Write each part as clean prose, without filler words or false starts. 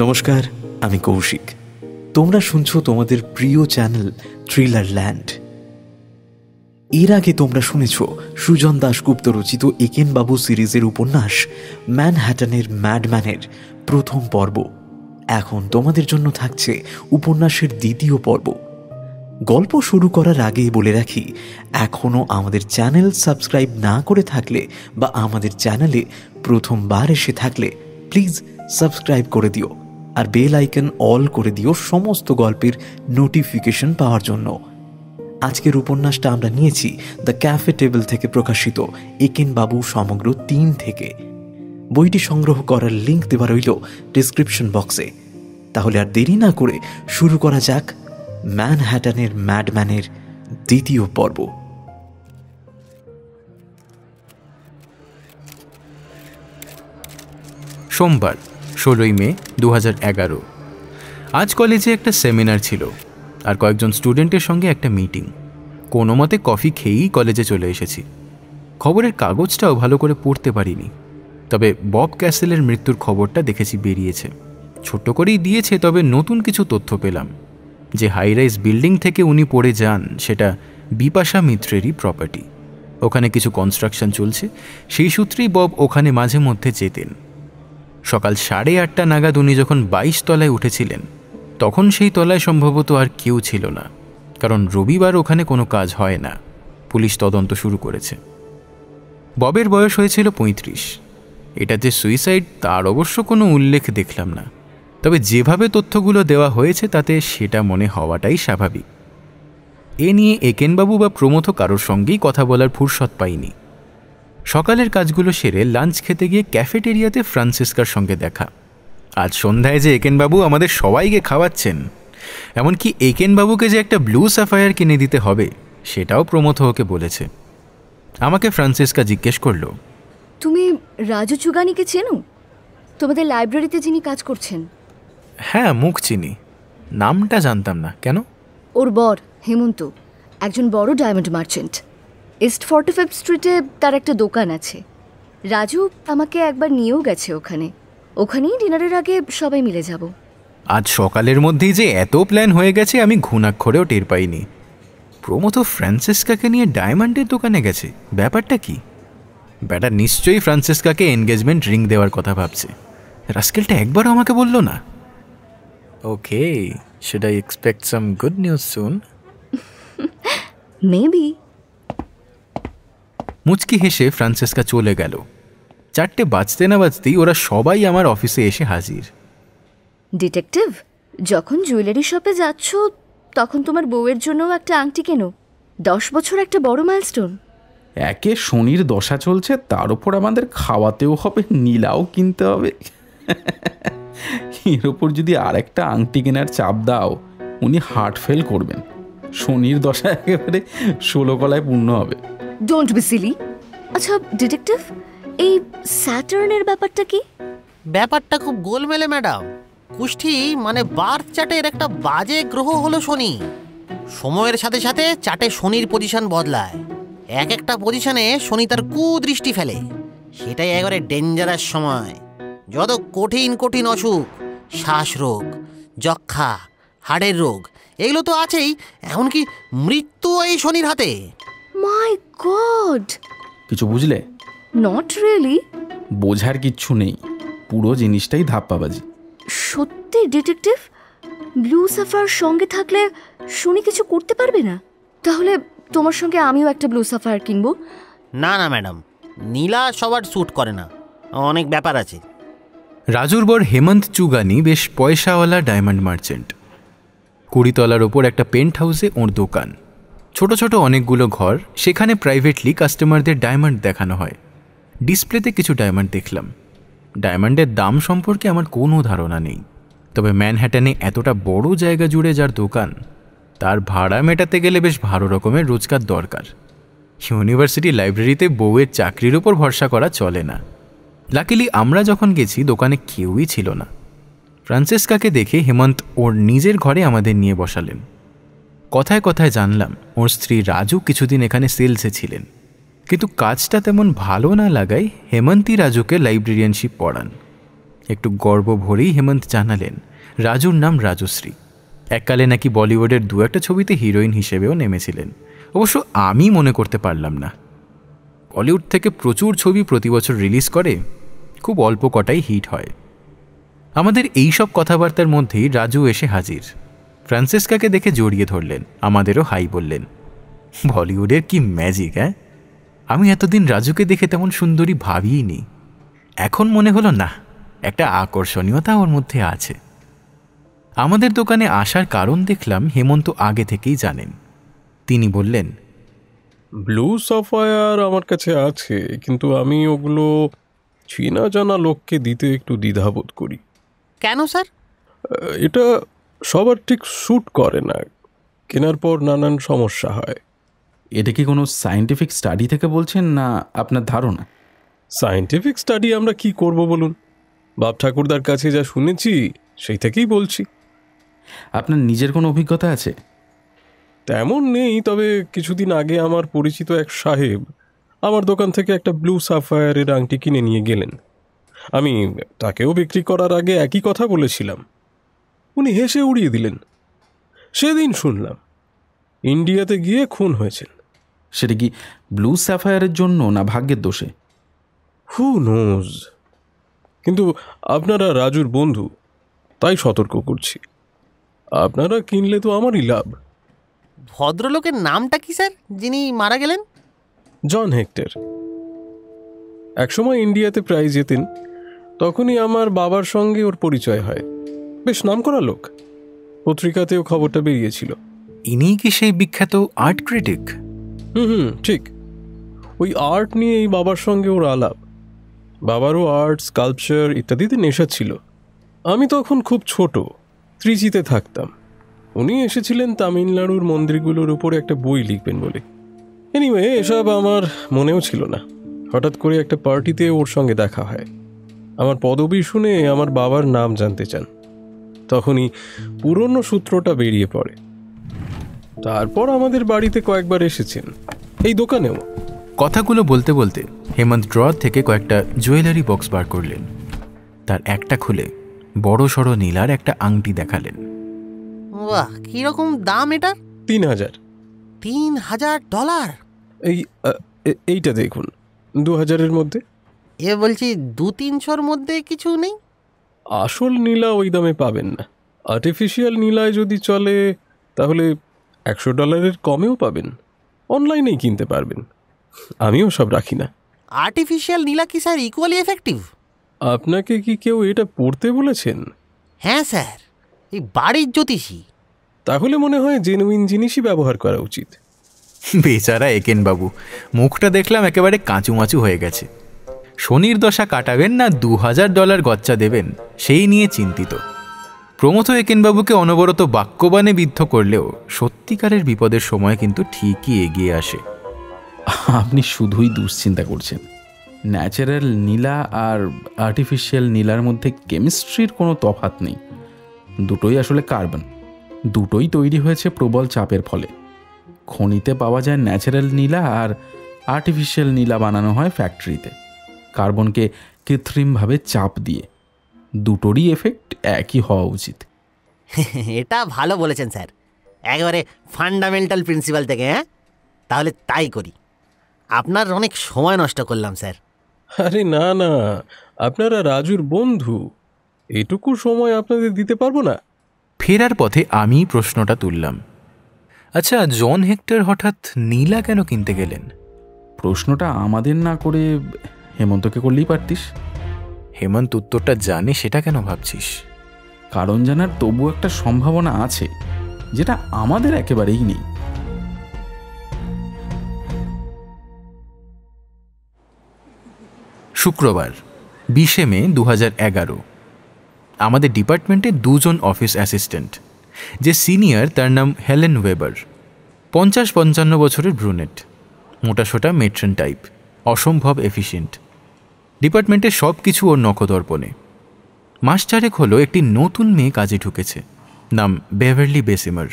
নমস্কার, আমি কৌশিক। তোমরা শুনছো তোমাদের প্রিয় চ্যানেল থ্রিলার ল্যান্ড। এর আগে তোমরা শুনেছ সুজন দাশগুপ্ত রচিত একেনবাবু সিরিজের উপন্যাস ম্যানহ্যাটনের ম্যাডম্যানের প্রথম পর্ব। এখন তোমাদের জন্য থাকছে উপন্যাসের দ্বিতীয় পর্ব। গল্প শুরু করার আগেই বলে রাখি, এখনও আমাদের চ্যানেল সাবস্ক্রাইব না করে থাকলে বা আমাদের চ্যানেলে প্রথমবার এসে থাকলে প্লিজ সাবস্ক্রাইব করে দিও আর বেল আইকন অল করে দিও সমস্ত গল্পের নোটিফিকেশন পাওয়ার জন্য। আজকের উপন্যাসটা আমরা নিয়েছি দ্য ক্যাফে টেবিল থেকে প্রকাশিত একেনবাবু সমগ্র 3 থেকে। বইটি সংগ্রহ করার লিঙ্ক দেওয়া রইল ডিসক্রিপশন বক্সে। তাহলে আর দেরি না করে শুরু করা যাক ম্যানহ্যাটনের ম্যাডম্যানের দ্বিতীয় পর্ব। সোমবার 16 মে 2011। আজ কলেজে একটা সেমিনার ছিল আর কয়েকজন স্টুডেন্টের সঙ্গে একটা মিটিং। কোনো মতে কফি খেয়েই কলেজে চলে এসেছি। খবরের কাগজটাও ভালো করে পড়তে পারিনি, তবে বব ক্যাসেলের মৃত্যুর খবরটা দেখেছি বেরিয়েছে। ছোট্ট করেই দিয়েছে, তবে নতুন কিছু তথ্য পেলাম। যে হাইরাইজ বিল্ডিং থেকে উনি পড়ে যান সেটা বিপাশা মিত্রেরই প্রপার্টি। ওখানে কিছু কনস্ট্রাকশন চলছে, সেই সূত্রেই বব ওখানে মাঝে মধ্যে যেতেন। সকাল 8:30 নাগাদ উনি যখন 22 তলায় উঠেছিলেন, তখন সেই তলায় সম্ভবত আর কেউ ছিল না, কারণ রবিবার ওখানে কোনো কাজ হয় না। পুলিশ তদন্ত শুরু করেছে। ববের বয়স হয়েছিল 35। এটা যে সুইসাইড তার অবশ্য কোনো উল্লেখ দেখলাম না, তবে যেভাবে তথ্যগুলো দেওয়া হয়েছে তাতে সেটা মনে হওয়াটাই স্বাভাবিক। এ নিয়ে একেনবাবু বা প্রমথ কারোর সঙ্গেই কথা বলার ফুরসত পাইনি। সকালের কাজগুলো সেরে লাঞ্চ খেতে গিয়ে ক্যাফেটেরিয়াতে ফ্রান্সিসকার সঙ্গে দেখা। আজ সন্ধ্যায় যে একেনবাবু আমাদের সবাইকে খাওয়াচ্ছেন, এমনকি একেনবাবুকে যে একটা ব্লু সাফায়ার কিনে দিতে হবে সেটাও প্রমথ ওকে বলেছে। আমাকে ফ্রান্সিসকা জিজ্ঞেস করলো, তুমি রাজু চুগানিকে চেনো? তোমাদের লাইব্রেরিতে যিনি কাজ করছেন। হ্যাঁ, মুখ চিনি, নামটা জানতাম না। কেন? ওর বর হেমন্ত একজন বড় ডায়মন্ড মার্চেন্ট। ইস্ট 45 স্ট্রিটে তার একটা দোকান আছে। রাজু আমাকে একবার নিয়েও গেছে ওখানেই ডিনারের আগে সবাই মিলে যাব। আজ সকালের মধ্যেই যে এত প্ল্যান হয়ে গেছে আমি ঘুণাক্ষরেও টের পাইনি। প্রমথ ফ্রান্সিসকাকে নিয়ে ডায়মন্ডের দোকানে গেছে, ব্যাপারটা কি? ব্যাটা নিশ্চয়ই ফ্রান্সিসকাকে এনগেজমেন্ট রিং দেওয়ার কথা ভাবছে। রাস্কেলটা একবারও আমাকে বলল না। Okay, should I expect some good news soon? Maybe. মুচকি হেসে ফ্রান্সিসকা চলে গেল। 4টে বাজতে না বাজতেই ওরা সবাই আমার অফিসে এসে হাজির। ডিটেকটিভ, যখন জুয়েলারি শপে যাচ্ছ তখন তোমার বউয়ের জন্যও একটা আংটি কেনো। 10 বছর একটা বড় মাইলস্টোন। একে শনির দশা চলছে, তার উপর আমাদের খাওয়াতেও হবে, নীলাও কিনতে হবে। এর ওপর যদি আরেকটা আংটি কেনার চাপ দাও, উনি হার্ট ফেল করবেন। শনির দশা একেবারে 16 কলায় পূর্ণ হবে। Don't be silly. আচ্ছা ডিটেকটিভ, এই স্যাটার্নের ব্যাপারটা কি? ব্যাপারটা খুব গোলমেলে ম্যাডাম। কুষ্ঠি মানে বার্থ চার্টের একটা বাজে গ্রহ হলো শনি। সময়ের সাথে সাথে চার্টে শনির পজিশন বদলায়। একটা পজিশনে শনি তার কুদৃষ্টি ফেলে। সেটাই একেবারে ডেঞ্জারাস সময়। যত কঠিন কঠিন অসুখ, শ্বাসরোগ, যক্ষা, হাড়ের রোগ, এগুলো তো আছেই, এমনকি মৃত্যু এই শনির হাতে। মাই গড! কিছু বুঝলে? Not really. বোঝার কিচ্ছু নেই, পুরো জিনিসটাই ধাপ্পাবাজি। সত্যি ডিটেকটিভ? ব্লু সাফায়ার সঙ্গে থাকলে শনি কিছু করতে পারবে না? তাহলে তোমার সঙ্গে আমিও একটা ব্লু সাফায়ার কিনবো। না না ম্যাডাম, নীলা সবার স্যুট করে না, অনেক ব্যাপার আছে। রাজুর বর হেমন্ত চুগানি বেশ পয়সাওয়ালা ডায়মন্ড মার্চেন্ট। 20 তলার ওপর একটা পেন্ট হাউসে ওর দোকান। ছোট ছোট অনেকগুলো ঘর, সেখানে প্রাইভেটলি কাস্টমারদের ডায়মন্ড দেখানো হয়। ডিসপ্লেতে কিছু ডায়মন্ড দেখলাম। ডায়মন্ডের দাম সম্পর্কে আমার কোনো ধারণা নেই, তবে ম্যানহ্যাটনে এতটা বড় জায়গা জুড়ে যার দোকান, তার ভাড়া মেটাতে গেলে বেশ ভালো রকমের রোজগার দরকার। ইউনিভার্সিটি লাইব্রেরিতে বউয়ের চাকরির ওপর ভরসা করা চলে না। লাকিলি আমরা যখন গেছি দোকানে কেউই ছিল না। ফ্রান্সিসকাকে দেখে হেমন্ত ওর নিজের ঘরে আমাদের নিয়ে বসালেন। কথায় কথায় জানলাম ওর স্ত্রী রাজু কিছুদিন এখানে সেলসে ছিলেন, কিন্তু কাজটা তেমন ভালো না লাগায় হেমন্তই রাজুকে লাইব্রেরিয়ানশিপ পড়ান। একটু গর্ব ভরেই হেমন্ত জানালেন রাজুর নাম রাজশ্রী। এককালে নাকি বলিউডের দু একটা ছবিতে হিরোইন হিসেবেও নেমেছিলেন। অবশ্য আমি মনে করতে পারলাম না। বলিউড থেকে প্রচুর ছবি প্রতি বছর রিলিজ করে, খুব অল্প কটাই হিট হয়। আমাদের এই সব কথাবার্তার মধ্যেই রাজু এসে হাজির। ফ্রান্সিসকাকে দেখে জড়িয়ে ধরলেন, আমাদেরও হাই বললেন। বলিউডের কি ম্যাজিক! হ্যাঁ, আমি এতদিন রাজুকে দেখে তেমন সুন্দরী ভাবিইনি। এখন মনে হলো না, একটা আকর্ষণীয়তা ওর মধ্যে আছে। আমাদের দোকানে আসার কারণ দেখলাম হেমন্ত আগে থেকেই জানেন। তিনি বললেন, ব্লু সাফায়ার আমার কাছে আছে, কিন্তু আমি ওগুলো চেনা জানা লোককে দিতে একটু দ্বিধাবোধ করি। কেন স্যার? এটা সবার ঠিক শ্যুট করে না, কেনার পর নানান সমস্যা হয়। এটা কি কোনো সায়েন্টিফিক স্টাডি থেকে বলছেন, না আপনার ধারণা? সায়েন্টিফিক স্টাডি আমরা কি করব বলুন? বাপ ঠাকুরদার কাছে যা শুনেছি সেই থেকেই বলছি। আপনার নিজের কোনো অভিজ্ঞতা আছে? তেমন নেই, তবে কিছুদিন আগে আমার পরিচিত এক সাহেব আমার দোকান থেকে একটা ব্লু সাফায়ারের আংটি কিনে নিয়ে গেলেন। আমি তাকেও বিক্রি করার আগে একই কথা বলেছিলাম, উনি হেসে উড়িয়ে দিলেন। সেদিন শুনলাম ইন্ডিয়াতে গিয়ে খুন হয়েছেন। সেটা কি ব্লু স্যাফায়ারের জন্য, না ভাগ্যের দোষে? Who knows. কিন্তু আপনারা রাজুর বন্ধু, তাই সতর্ক করছি। আপনারা কিনলে তো আমারই লাভ। ভদ্রলোকের নামটা কি স্যার, যিনি মারা গেলেন? জন হেক্টর। একসময় ইন্ডিয়াতে প্রায় যেতেন, তখনই আমার বাবার সঙ্গে ওর পরিচয় হয়। বেশ নামকরা লোক, পত্রিকাতেও খবরটা বেরিয়েছিল। ইনি কি সেই বিখ্যাত আর্ট ক্রিটিক? হুম, ঠিক। ওই আর্ট নিয়েই বাবার সঙ্গে ওর আলাপ। বাবারও আর্ট, স্কাল্পচার ইত্যাদিতে নেশা ছিল। আমি তখন খুব ছোট, ত্রিচিতে থাকতাম। উনি এসেছিলেন তামিলনাড়ুর মন্দিরগুলোর উপরে একটা বই লিখবেন বলে। এনিওয়ে, এসব আমার মনেও ছিল না। হঠাৎ করে একটা পার্টিতে ওর সঙ্গে দেখা হয়। আমার পদবি শুনে আমার বাবার নাম জানতে চান। তখনই পুরনো সূত্রটা বেরিয়ে পড়ে। তারপর আমাদের বাড়িতে কয়েকবার এসেছেন, এই দোকানেও। কথাগুলো বলতে বলতে হেমন্ত ড্রয়ার থেকে কয়েকটা জুয়েলারি বক্স বার করলেন। তার একটা খুলে বড় সড়ো নীলার একটা আংটি দেখালেন। বাহ, কিরকম দাম এটার? 3000। $3000? এইটা দেখুন, 2000-এর মধ্যে। এ বলছি 200-300-র মধ্যে কিছু নেই? আসল নীলা ওই দামে পাবেন না। আর্টিফিশিয়াল নীলায় যদি চলে তাহলে $100 কমেও পাবেন। অনলাইনেই কিনতে পারবেন। আমিও সব রাখি না। আর্টিফিশিয়াল নীলা কি স্যার ইকুয়ালি এফেক্টিভ? আপনাকে কি কেউ এটা পড়তে বলেছেন? হ্যাঁ স্যার, এই বাড়ির জ্যোতিষী। তাহলে মনে হয় জেনুইন জিনিসই ব্যবহার করা উচিত। বেচারা একেন বাবু, মুখটা দেখলাম একেবারে কাঁচুমাচু হয়ে গেছে। শনির দশা কাটাবেন না $2000 গচ্চা দেবেন, সেই নিয়ে চিন্তিত। প্রমথ একেনবাবুকে অনবরত বাক্যবাণে বিদ্ধ করলেও সত্যিকারের বিপদের সময় কিন্তু ঠিকই এগিয়ে আসে। আপনি শুধুই দুশ্চিন্তা করছেন। ন্যাচারাল নীলা আর আর্টিফিশিয়াল নীলার মধ্যে কেমিস্ট্রির কোনো তফাৎ নেই। দুটোই আসলে কার্বন। দুটোই তৈরি হয়েছে প্রবল চাপের ফলে। খনিতে পাওয়া যায় ন্যাচারাল নীলা, আর আর্টিফিশিয়াল নীলা বানানো হয় ফ্যাক্টরিতে, কার্বনকে কৃত্রিমভাবে চাপ দিয়ে। দুটোরই এফেক্ট একই হওয়া উচিত। এটা ভালো বলেছেন স্যার, একেবারে ফান্ডামেন্টাল প্রিন্সিপাল থেকে। হ্যাঁ, তাহলে তাই করি। আপনার অনেক সময় নষ্ট করলাম স্যার। আরে না না, আপনারা রাজুর বন্ধু, এটুকু সময় আপনাদের দিতে পারবো না? ফেরার পথে আমি প্রশ্নটা তুললাম, আচ্ছা জন হেক্টর হঠাৎ নীলা কেন কিনতে গেলেন? প্রশ্নটা আমাদের না করে হেমন্তকে করলেই পারতিস। হেমন্ত উত্তরটা জানে সেটা কেন ভাবছিস? কারণ জানার তবু একটা সম্ভাবনা আছে, যেটা আমাদের একেবারেই নেই। শুক্রবার 20 মে 2011। আমাদের ডিপার্টমেন্টে 2 জন অফিস অ্যাসিস্ট্যান্ট। যে সিনিয়র তার নাম হেলেন ওয়েবার, 50-55 বছরের ব্রুনেট, মোটাসোটা মেট্রন টাইপ, অসম্ভব এফিশিয়েন্ট। ডিপার্টমেন্টের সব কিছু ওর নখদর্পণে। মাস 4 হলো একটি নতুন মেয়ে কাজে ঢুকেছে, নাম বেভারলি বেসিমার।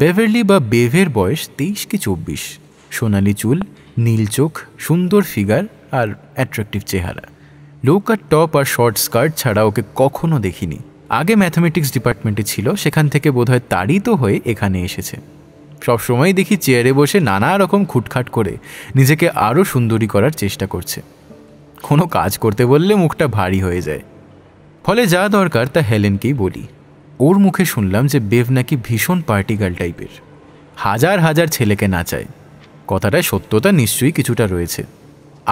বেভারলি বা বেভের বয়স 23 কি 24, সোনালি চুল, নীল চোখ, সুন্দর ফিগার আর অ্যাট্রাকটিভ চেহারা। লো কাট টপ আর শর্ট স্কার্ট ছাড়া ওকে কখনো দেখিনি। আগে ম্যাথামেটিক্স ডিপার্টমেন্টে ছিল, সেখান থেকে বোধহয় তাড়িত হয়ে এখানে এসেছে। সবসময় দেখি চেয়ারে বসে নানা রকম খুটখাট করে নিজেকে আরও সুন্দরী করার চেষ্টা করছে। কোনো কাজ করতে বললে মুখটা ভারী হয়ে যায়। ফলে যা দরকার তা হেলেনকেই বলি। ওর মুখে শুনলাম যে বেভ নাকি ভীষণ পার্টি গার্ল টাইপের, হাজার হাজার ছেলেকে নাচায়। কথাটায় সত্যতা নিশ্চয়ই কিছুটা রয়েছে।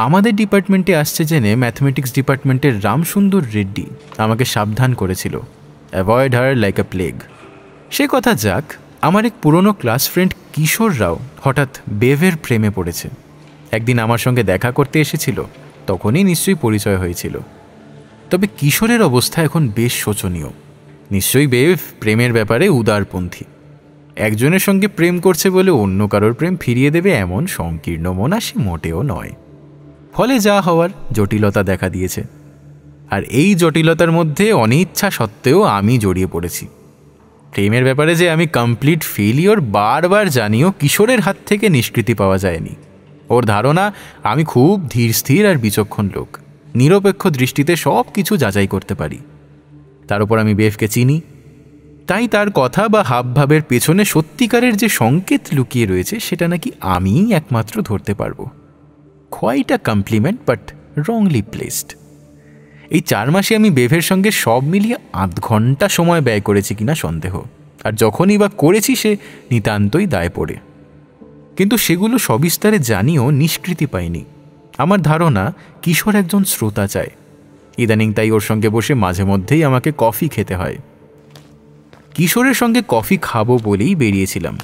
আমাদের ডিপার্টমেন্টে আসছে জেনে ম্যাথমেটিক্স ডিপার্টমেন্টের রামসুন্দর রেড্ডি আমাকে সাবধান করেছিল, avoid her like a plague. সে কথা যাক, আমার এক পুরনো ক্লাস ফ্রেন্ড কিশোর রাও হঠাৎ বেভের প্রেমে পড়েছে। একদিন আমার সঙ্গে দেখা করতে এসেছিল, তখনই নিশ্চয়ই পরিচয় হয়েছিল। তবে কিশোরের অবস্থা এখন বেশ শোচনীয়। নিশ্চয়ই বেভ প্রেমের ব্যাপারে উদারপন্থী। একজনের সঙ্গে প্রেম করছে বলে অন্য কারোর প্রেম ফিরিয়ে দেবে এমন সংকীর্ণ মনা সে মোটেও নয়। ফলে যা হওয়ার জটিলতা দেখা দিয়েছে, আর এই জটিলতার মধ্যে অনিচ্ছা সত্ত্বেও আমি জড়িয়ে পড়েছি। প্রেমের ব্যাপারে যে আমি কমপ্লিট ফেলিওর বারবার জানিও কিশোরের হাত থেকে নিষ্কৃতি পাওয়া যায়নি। ওর ধারণা আমি খুব ধীর স্থির আর বিচক্ষণ লোক, নিরপেক্ষ দৃষ্টিতে সব কিছু যাচাই করতে পারি। তার উপর আমি বেভকে চিনি, তাই তার কথা বা হাবভাবের পেছনে সত্যিকারের যে সংকেত লুকিয়ে রয়েছে সেটা নাকি আমিই একমাত্র ধরতে পারবো। Quite a compliment, but wrongly placed. এই 4 মাসে আমি বেভের সঙ্গে সব মিলিয়ে 8 ঘন্টা সময় ব্যয় করেছি কিনা সন্দেহ, আর যখনই বা করেছি সে নিতান্তই দায় পড়ে। কিন্তু সেগুলো সবিস্তারে জানিও নিষ্কৃতি পাইনি। আমার ধারণা কিশোর একজন শ্রোতা চায়। ইদানিং তাই ওর সঙ্গে বসে মাঝে মধ্যেই আমাকে কফি খেতে হয়। কিশোরের সঙ্গে কফি খাবো বলেই বেরিয়েছিলাম।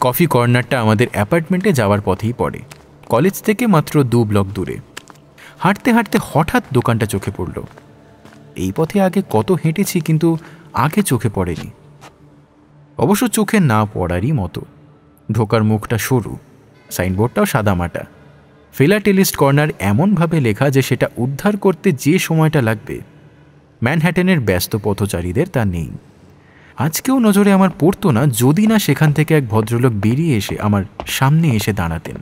কফি কর্নারটা আমাদের অ্যাপার্টমেন্টে যাওয়ার পথেই পড়ে, কলেজ থেকে মাত্র 2 ব্লক দূরে। হাঁটতে হাঁটতে হঠাৎ দোকানটা চোখে পড়ল। এই পথে আগে কত হেঁটেছি, কিন্তু আগে চোখে পড়েনি। অবশ্য চোখে না পড়ারই মতো। ঢোকার মুখটা সরু, সাইনবোর্ডটাও সাদামাটা। ফিলাটেলিস্ট কর্নার এমনভাবে লেখা যে সেটা উদ্ধার করতে যে সময়টা লাগবে ম্যানহ্যাটেনের ব্যস্ত পথচারীদের তা নেই। আজকেও নজরে আমার পড়তো না যদি না সেখান থেকে এক ভদ্রলোক বেরিয়ে এসে আমার সামনে এসে দাঁড়াতেন।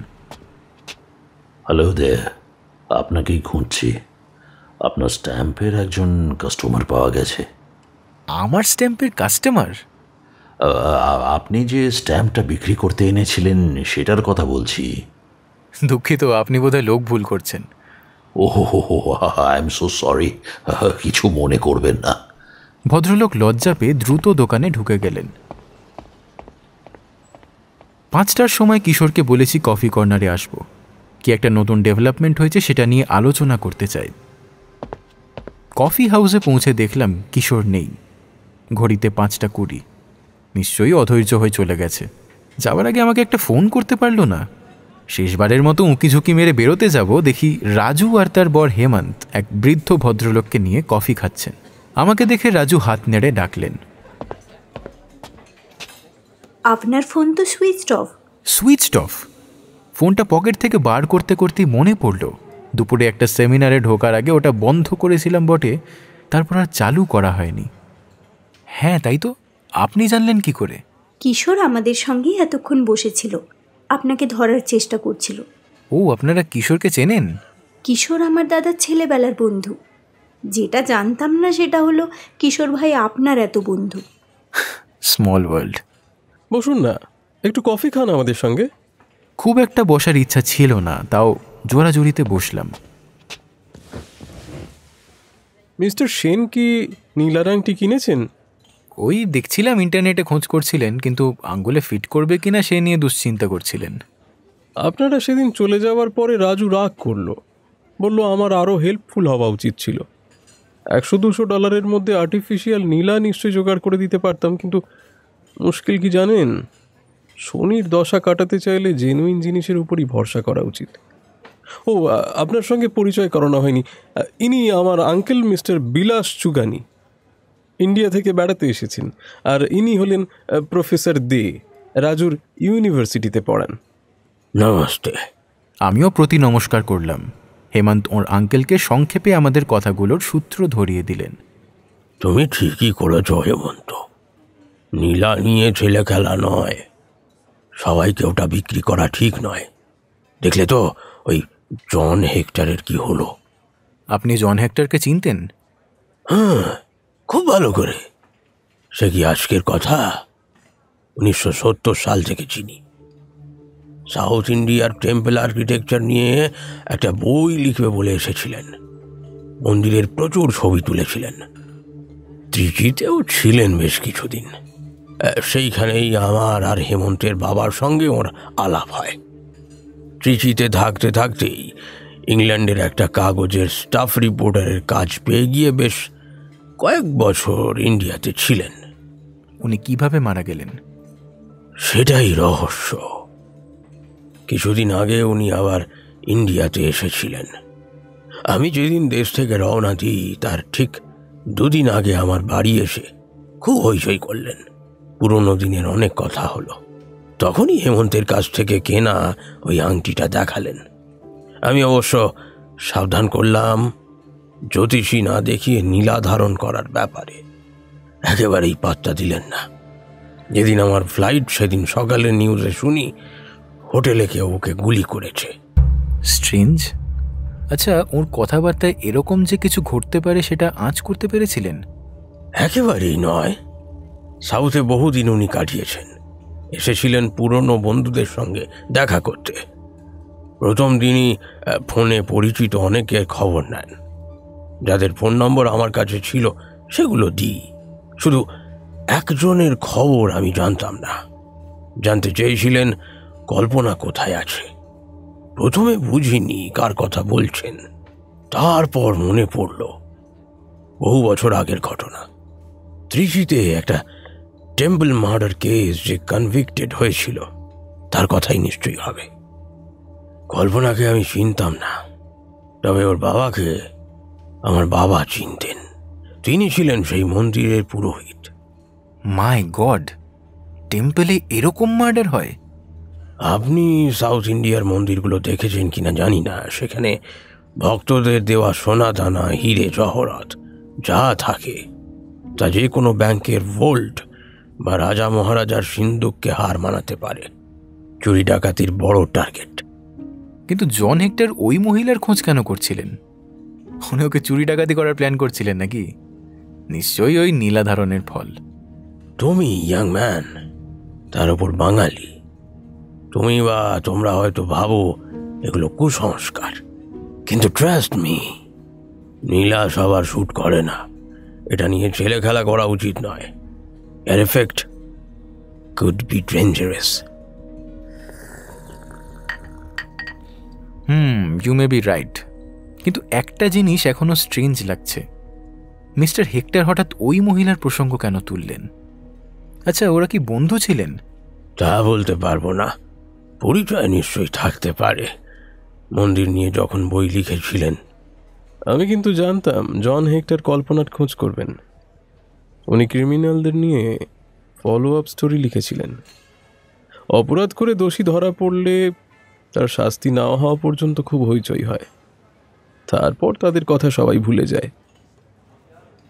হ্যালো দে, আপনাকেই খুঁজছি। আপনার স্ট্যাম্পের একজন কাস্টমার পাওয়া গেছে। আমার স্ট্যাম্পের কাস্টমার? আপনি যে স্ট্যাম্পটা বিক্রি করতে এনেছিলেন সেটার কথা বলছি। দুঃখিত, আপনি বোধহয় লোক ভুল করছেন। ওহো, আই এম সো সরি, কিছু মনে করবেন না। ভদ্রলোক লজ্জা পেয়ে দ্রুত দোকানে ঢুকে গেলেন। 5টার সময় কিশোরকে বলেছি কফি কর্নারে আসবো, কি একটা নতুন ডেভেলপমেন্ট হয়েছে সেটা নিয়ে আলোচনা করতে চাই। কফি হাউসে পৌঁছে দেখলাম কিশোর নেই। ঘড়িতে 5:20। নিশ্চয়ই অধৈর্য হয়ে চলে গেছে। যাওয়ার আগে আমাকে একটা ফোন করতে পারলো না। শেষবারের মতো উঁকি ঝুঁকি মেরে বেরোতে যাব, দেখি রাজু আর তার বর হেমন্ত এক বৃদ্ধ ভদ্রলোককে নিয়ে কফি খাচ্ছেন। আমাকে দেখে রাজু হাত নেড়ে ডাকলেন, আপনার ফোন তো সুইচড অফ। Switched off? ফোনটা পকেট থেকে বার করতে করতেই মনে পড়ল দুপুরে একটা সেমিনারে ঢোকার আগে ওটা বন্ধ করেছিলাম বটে, তারপর আর চালু করা হয়নি। হ্যাঁ তাই তো, আপনি জানলেন কি করে? কিশোর আমাদের সঙ্গেই এতক্ষণ বসেছিল, আপনাকে ধরার চেষ্টা করছিল। ও, আপনারা কিশোরকে চেনেন? কিশোর আমার দাদার ছেলেবেলার বন্ধু। যেটা জানতাম না সেটা হলো কিশোর ভাই আপনার এত বন্ধু। Small world. বসুন না, একটু কফি খান আমাদের সঙ্গে। খুব একটা বসার ইচ্ছা ছিল না, তাও জোরাজুরিতে বসলাম। মিস্টার সেন কি নীলা রঙটি কিনেছেন? ওই দেখছিলাম ইন্টারনেটে খোঁজ করছিলেন, কিন্তু আঙ্গুলে ফিট করবে কিনা সে নিয়ে দুশ্চিন্তা করছিলেন। আপনারা সেদিন চলে যাওয়ার পরে রাজু রাগ করলো, বলল আমার আরও হেল্পফুল হওয়া উচিত ছিল। $100-200 মধ্যে আর্টিফিশিয়াল নীলা নিশ্চয়ই জোগাড় করে দিতে পারতাম, কিন্তু মুশকিল কি জানেন, শনির দশা কাটাতে চাইলে জেনুইন জিনিসের উপরই ভরসা করা উচিত। ও, আপনার সঙ্গে পরিচয় করানো হয়নি, ইনি আমার আঙ্কেল মিস্টার বিলাস চুগানি, ইন্ডিয়া থেকে বেড়াতে এসেছেন। আর ইনি হলেন প্রফেসর দে, রাজুর ইউনিভার্সিটিতে পড়ান। নমস্তে। আমিও প্রতি নমস্কার করলাম। হেমন্ত ওর আঙ্কেলকে সংক্ষেপে আমাদের কথাগুলোর সূত্র ধরিয়ে দিলেন। তুমি ঠিকই করেছ হেমন্ত, নীলা নিয়ে ছেলে খেলা নয়। সবাইকে ওটা বিক্রি করা ঠিক নয়। দেখলে তো ওই জন হেক্টরের কি হলো? আপনি জন হেক্টরকে চিনতেন? হ্যাঁ, খুব ভালো করে। সে কি আজকের কথা? 1970 সাল থেকে চিনি। সাউথ ইন্ডিয়ার টেম্পল আর্কিটেকচার নিয়ে একটা বই লিখবে বলে এসেছিলেন। মন্দিরের প্রচুর ছবি তুলেছিলেন। ত্রিচিতেও ছিলেন বেশ কিছুদিন। সেইখানেই আমার আর হেমন্তের বাবার সঙ্গে ওর আলাপ হয়। ত্রিচিতে থাকতে থাকতেই ইংল্যান্ডের একটা কাগজের স্টাফ রিপোর্টারের কাজ পেয়ে গিয়ে বেশ কয়েক বছর ইন্ডিয়াতে ছিলেন। উনি কিভাবে মারা গেলেন? সেটাই রহস্য। কিছুদিন আগে উনি আবার ইন্ডিয়াতে এসেছিলেন। আমি যেদিন দেশ থেকে রওনা দিই তার ঠিক 2 দিন আগে আমার বাড়ি এসে খুব হইচই করলেন। পুরনো দিনের অনেক কথা হলো। তখনই হেমন্তের কাছ থেকে কেনা ওই আংটিটা দেখালেন। আমি অবশ্য সাবধান করলাম জ্যোতিষী না দেখিয়ে নীলা ধারণ করার ব্যাপারে। একেবারেই পাত্তা দিলেন না। যেদিন আমার ফ্লাইট সেদিন সকালে নিউজে শুনি হোটেলে কেউ ওকে গুলি করেছে। স্ট্রেঞ্জ। আচ্ছা, ওর কথাবার্তায় এরকম যে কিছু ঘটতে পারে সেটা আঁচ করতে পেরেছিলেন? একেবারেই নয়। সাউথে বহুদিন উনি কাটিয়েছেন। এসেছিলেন পুরনো বন্ধুদের সঙ্গে দেখা করতে। প্রথম দিনই ফোনে পরিচিত অনেকের খবর নেন। যাদের ফোন নম্বর আমার কাছে ছিল সেগুলো দিই। শুধু একজনের খবর আমি জানতাম না। জানতে চেয়েছিলেন কল্পনা কোথায় আছে। প্রথমে বুঝিনি কার কথা বলছেন। তারপর মনে পড়ল বহু বছর আগের ঘটনা। ত্রিচিতে একটা টেম্পল মার্ডার কেস যে কনভিক্টেড হয়েছিল তার কথাই নিশ্চয়ই হবে। কল্পনাকে আমি চিনতাম না, তবে ওর বাবাকে আমার বাবা চিনতেন। তিনি ছিলেন সেই মন্দিরের পুরোহিত। মাই গড, টেম্পলে এরকম মার্ডার হয়? আপনি সাউথ ইন্ডিয়ার মন্দিরগুলো দেখেছেন কিনা জানি না। সেখানে ভক্তদের দেওয়া সোনা দানা, হিরে জহরত যা থাকে তা যে কোনো ব্যাংকের ভোল্ট বা রাজা মহারাজার সিন্দুককে হার মানাতে পারে। চুরি ডাকাতির বড় টার্গেট। কিন্তু জন হেক্টর ওই মহিলার খোঁজ কেন করছিলেন? উনি ওকে চুরি ডাকাতি করার প্ল্যান করছিলেন নাকি? নিশ্চয়ই ওই নীলা ধারণের ফল। তুমি ইয়াং ম্যান, তার উপর বাঙালি। তুমি বা তোমরা হয়তো ভাবো এগুলো কুসংস্কার, কিন্তু ট্রাস্ট মি, নীলা সবার শ্যুট করে না। এটা নিয়ে ছেলে খেলা করা উচিত নয়। এর effect could be dangerous. You may be right. কিন্তু একটা জিনিস এখনো স্ট্রেঞ্জ লাগছে। মিস্টার হেক্টর হঠাৎ ওই মহিলার প্রসঙ্গ কেন তুললেন? আচ্ছা, ওরা কি বন্ধু ছিলেন? তা বলতে পারবো না। পরিচয় নিশ্চয়ই থাকতে পারে। মন্দির নিয়ে যখন বই লিখেছিলেন। আমি কিন্তু জানতাম জন হেক্টর কল্পনার খোঁজ করবেন। উনি ক্রিমিনালদের নিয়ে ফলো আপ স্টোরি লিখেছিলেন। অপরাধ করে দোষী ধরা পড়লে তার শাস্তি না হওয়া পর্যন্ত খুব হইচই হয়। তারপর তাদের কথা সবাই ভুলে যায়।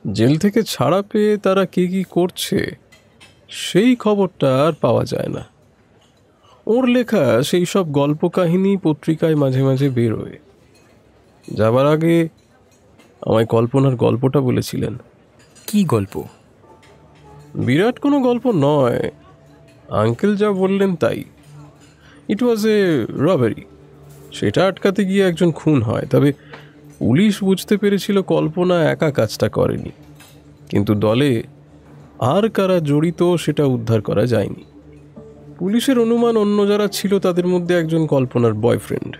জেল থেকে ছাড়া পেয়ে তারা কে কী করছে সেই খবরটা আর পাওয়া যায় না। ওর লেখা সেই সব গল্প কাহিনী পত্রিকায় মাঝে মাঝে বেরোয়। যাবার আগে আমায় কল্পনার গল্পটা বলেছিলেন। কি গল্প? বিরাট কোনো গল্প নয়, আঙ্কেল যা বললেন তাই। ইট ওয়াজ এ রবারি। সেটা আটকাতে গিয়ে একজন খুন হয়। তবে পুলিশ বুঝতে পেরেছিল কল্পনা একা কাজটা করেনি, কিন্তু দলে আর কারা জড়িত সেটা উদ্ধার করা যায়নি। পুলিশের অনুমান অন্য যারা ছিল তাদের মধ্যে একজন কল্পনার বয়ফ্রেন্ড।